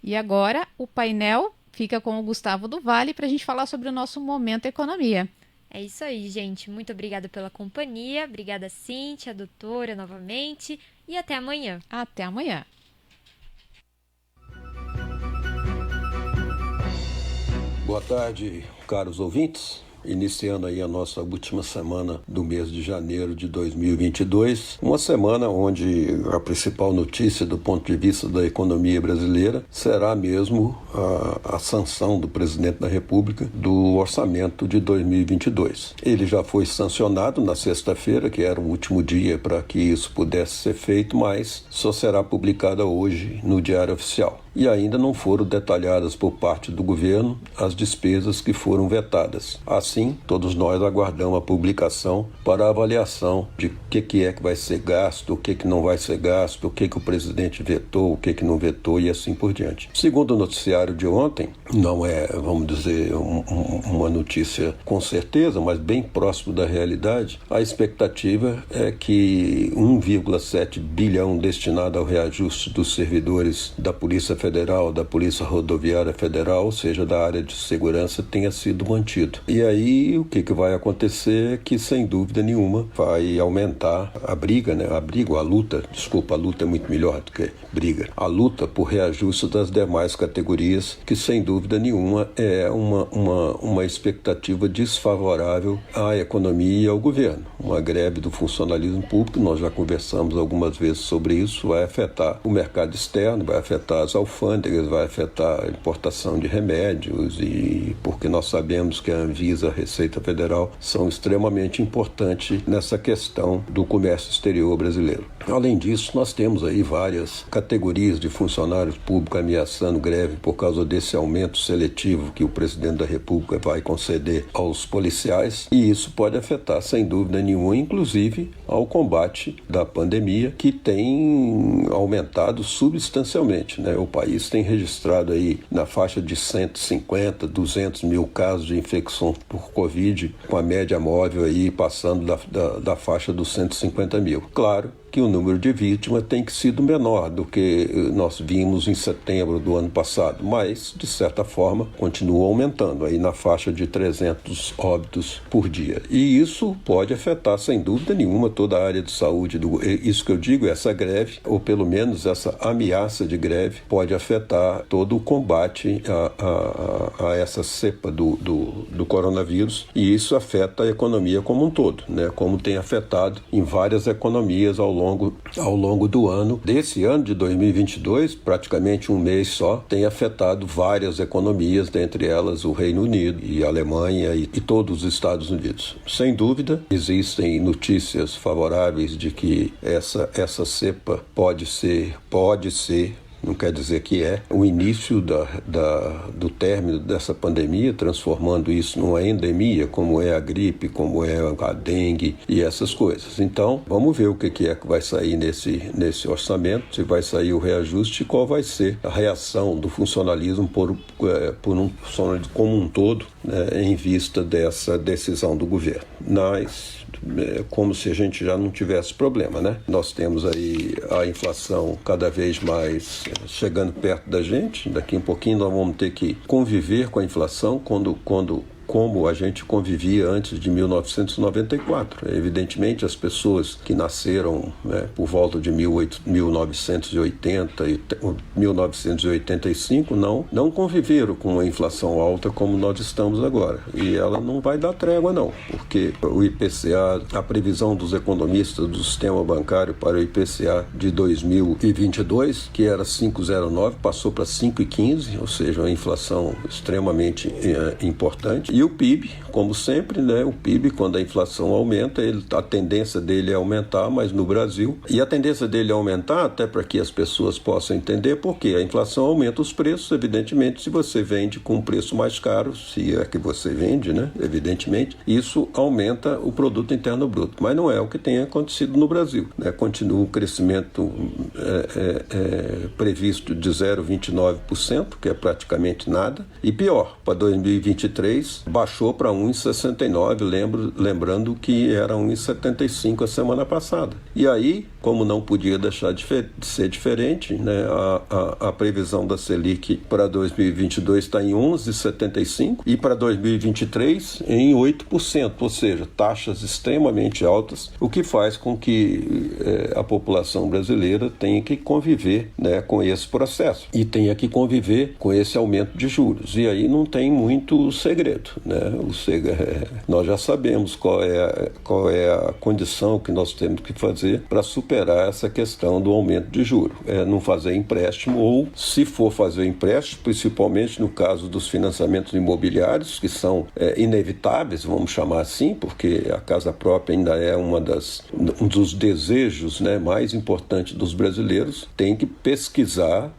Speaker 7: E agora o painel fica com o Gustavo do Vale para a gente falar sobre o nosso Momento Economia.
Speaker 6: É isso aí, gente. Muito obrigada pela companhia. Obrigada, Cíntia, doutora, novamente. E até amanhã.
Speaker 7: Até amanhã.
Speaker 15: Boa tarde, caros ouvintes. Iniciando aí a nossa última semana do mês de janeiro de 2022, uma semana onde a principal notícia do ponto de vista da economia brasileira será mesmo a sanção do presidente da República do orçamento de 2022. Ele já foi sancionado na sexta-feira, que era o último dia para que isso pudesse ser feito, mas só será publicada hoje no Diário Oficial. E ainda não foram detalhadas por parte do governo as despesas que foram vetadas. Assim, todos nós aguardamos a publicação para a avaliação de o que é que vai ser gasto, o que não vai ser gasto, o que o presidente vetou, o que não vetou e assim por diante. Segundo o noticiário de ontem, não é, vamos dizer, uma notícia com certeza, mas bem próximo da realidade, a expectativa é que 1,7 bilhão destinado ao reajuste dos servidores da Polícia Federal, da Polícia Rodoviária Federal, ou seja, da área de segurança, tenha sido mantido. E aí o que vai acontecer é que, sem dúvida nenhuma, vai aumentar a briga, né? A luta é muito melhor do que briga. A luta por reajuste das demais categorias, que sem dúvida nenhuma é uma expectativa desfavorável à economia e ao governo. Uma greve do funcionalismo público, nós já conversamos algumas vezes sobre isso, vai afetar o mercado externo, vai afetar as alfândegas, alfândegas, vai afetar a importação de remédios, e porque nós sabemos que a Anvisa, a Receita Federal, são extremamente importantes nessa questão do comércio exterior brasileiro. Além disso, nós temos aí várias categorias de funcionários públicos ameaçando greve por causa desse aumento seletivo que o presidente da República vai conceder aos policiais, e isso pode afetar, sem dúvida nenhuma, inclusive ao combate da pandemia, que tem aumentado substancialmente, né? O país tem registrado aí na faixa de 150, 200 mil casos de infecção por Covid, com a média móvel aí passando da faixa dos 150 mil. Claro que o número de vítimas tem sido menor do que nós vimos em setembro do ano passado, mas, de certa forma, continua aumentando, aí na faixa de 300 óbitos por dia. E isso pode afetar, sem dúvida nenhuma, toda a área de saúde. Isso que eu digo, essa greve, ou pelo menos essa ameaça de greve, pode afetar todo o combate a essa cepa do coronavírus, e isso afeta a economia como um todo, né? Como tem afetado em várias economias ao longo do ano. Desse ano de 2022, praticamente um mês só, tem afetado várias economias, dentre elas o Reino Unido e a Alemanha e todos os Estados Unidos. Sem dúvida, existem notícias favoráveis de que essa cepa pode ser, não quer dizer que é, o início do término dessa pandemia, transformando isso numa endemia, como é a gripe, como é a dengue e essas coisas. Então, vamos ver o que é que vai sair nesse orçamento, se vai sair o reajuste e qual vai ser a reação do funcionalismo por um funcionalismo como um todo, né, em vista dessa decisão do governo. Mas como se a gente já não tivesse problema, né? Nós temos aí a inflação cada vez mais chegando perto da gente. Daqui um pouquinho nós vamos ter que conviver com a inflação como a gente convivia antes de 1994. Evidentemente, as pessoas que nasceram, né, por volta de 1980 e 1985 não conviveram com uma inflação alta como nós estamos agora. E ela não vai dar trégua, não, porque o IPCA, a previsão dos economistas do sistema bancário para o IPCA de 2022, que era 5,09, passou para 5,15, ou seja, uma inflação extremamente importante. E o PIB, como sempre, né? O PIB, quando a inflação aumenta, a tendência dele é aumentar, mas no Brasil. E a tendência dele é aumentar, até para que as pessoas possam entender, porque a inflação aumenta os preços, evidentemente, se você vende com um preço mais caro, se é que você vende, né? Evidentemente, isso aumenta o produto interno bruto. Mas não é o que tem acontecido no Brasil, né? Continua o crescimento previsto de 0,29%, que é praticamente nada. E pior, para 2023, baixou para 1,69, lembrando que era 1,75 a semana passada. E aí, como não podia deixar de ser diferente, né, a previsão da Selic para 2022 está em 11,75 e para 2023 em 8%, ou seja, taxas extremamente altas, o que faz com que a população brasileira tenha que conviver, né, com esse processo e tenha que conviver com esse aumento de juros. E aí não tem muito segredo, né? Nós já sabemos qual é a condição que nós temos que fazer para superar essa questão do aumento de juros. Não fazer empréstimo, ou se for fazer empréstimo, principalmente no caso dos financiamentos imobiliários, que são inevitáveis, vamos chamar assim, porque a casa própria ainda é um dos desejos, né, mais importantes dos brasileiros. Tem que pesquisar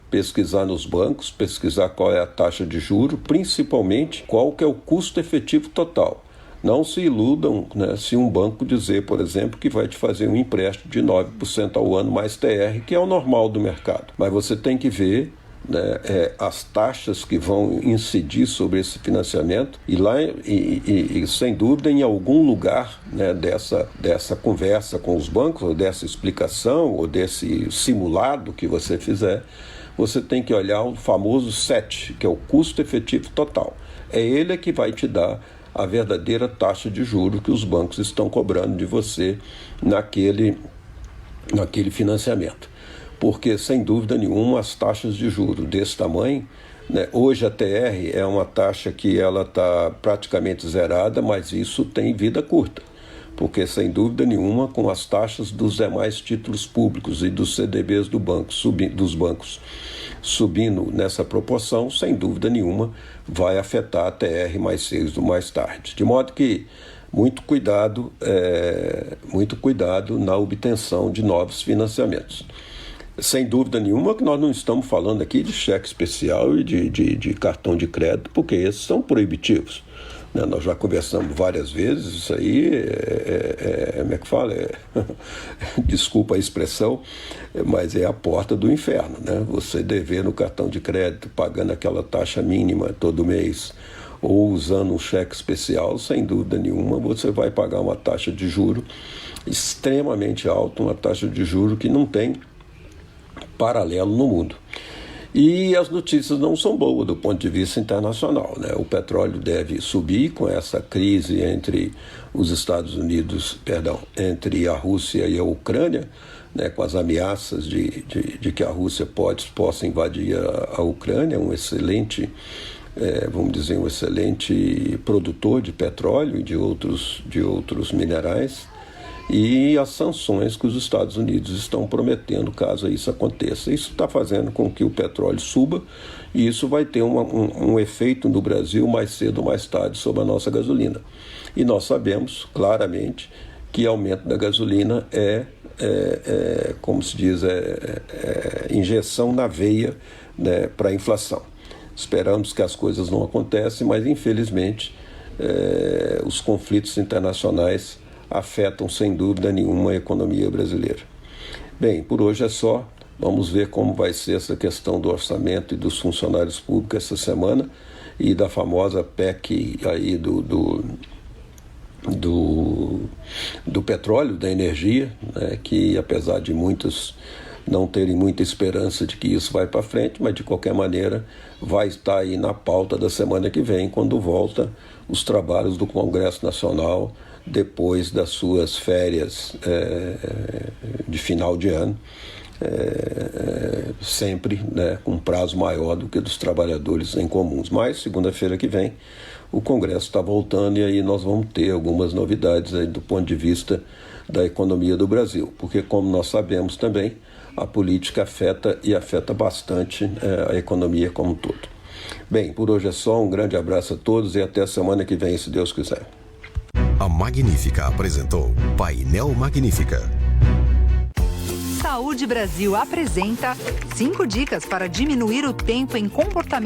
Speaker 15: nos bancos, pesquisar qual é a taxa de juros, principalmente qual que é o custo efetivo total. Não se iludam, né, se um banco dizer, por exemplo, que vai te fazer um empréstimo de 9% ao ano mais TR, que é o normal do mercado. Mas você tem que ver, né, as taxas que vão incidir sobre esse financiamento e sem dúvida, em algum lugar, né, dessa conversa com os bancos, ou dessa explicação, ou desse simulado que você fizer, você tem que olhar o famoso SET, que é o custo efetivo total. É ele que vai te dar a verdadeira taxa de juros que os bancos estão cobrando de você naquele financiamento. Porque, sem dúvida nenhuma, as taxas de juros desse tamanho, né, hoje a TR é uma taxa que ela está praticamente zerada, mas isso tem vida curta. porque sem dúvida nenhuma, com as taxas dos demais títulos públicos e dos CDBs dos bancos subindo nessa proporção, sem dúvida nenhuma, vai afetar a TR mais cedo ou mais tarde. De modo que muito cuidado na obtenção de novos financiamentos. Sem dúvida nenhuma que nós não estamos falando aqui de cheque especial e de cartão de crédito, porque esses são proibitivos. Né? Nós já conversamos várias vezes, isso aí como é que fala? Desculpa a expressão, mas é a porta do inferno. Né? Você dever no cartão de crédito, pagando aquela taxa mínima todo mês, ou usando um cheque especial, sem dúvida nenhuma, você vai pagar uma taxa de juro extremamente alta, uma taxa de juro que não tem paralelo no mundo. E as notícias não são boas do ponto de vista internacional, né? O petróleo deve subir com essa crise entre os Estados Unidos, entre a Rússia e a Ucrânia, né? Com as ameaças de que a Rússia possa invadir a Ucrânia, um excelente produtor de petróleo e de outros minerais, e as sanções que os Estados Unidos estão prometendo caso isso aconteça. Isso está fazendo com que o petróleo suba, e isso vai ter um efeito no Brasil mais cedo ou mais tarde sobre a nossa gasolina. E nós sabemos claramente que aumento da gasolina como se diz, injeção na veia, né, para a inflação. Esperamos que as coisas não aconteçam, mas infelizmente os conflitos internacionais afetam sem dúvida nenhuma a economia brasileira. Bem, por hoje é só. Vamos ver como vai ser essa questão do orçamento e dos funcionários públicos essa semana, e da famosa PEC aí do petróleo, da energia, né, que apesar de muitos não terem muita esperança de que isso vai para frente, mas de qualquer maneira vai estar aí na pauta da semana que vem, quando volta os trabalhos do Congresso Nacional, depois das suas férias de final de ano, sempre, né, com prazo maior do que dos trabalhadores em comuns. Mas segunda-feira que vem o Congresso está voltando, e aí nós vamos ter algumas novidades aí do ponto de vista da economia do Brasil, porque, como nós sabemos também, a política afeta bastante a economia como um todo. Bem, por hoje é só. Um grande abraço a todos e até a semana que vem, se Deus quiser.
Speaker 3: A Magnífica apresentou Painel Magnífica.
Speaker 9: Saúde Brasil apresenta 5 dicas para diminuir o tempo em comportamento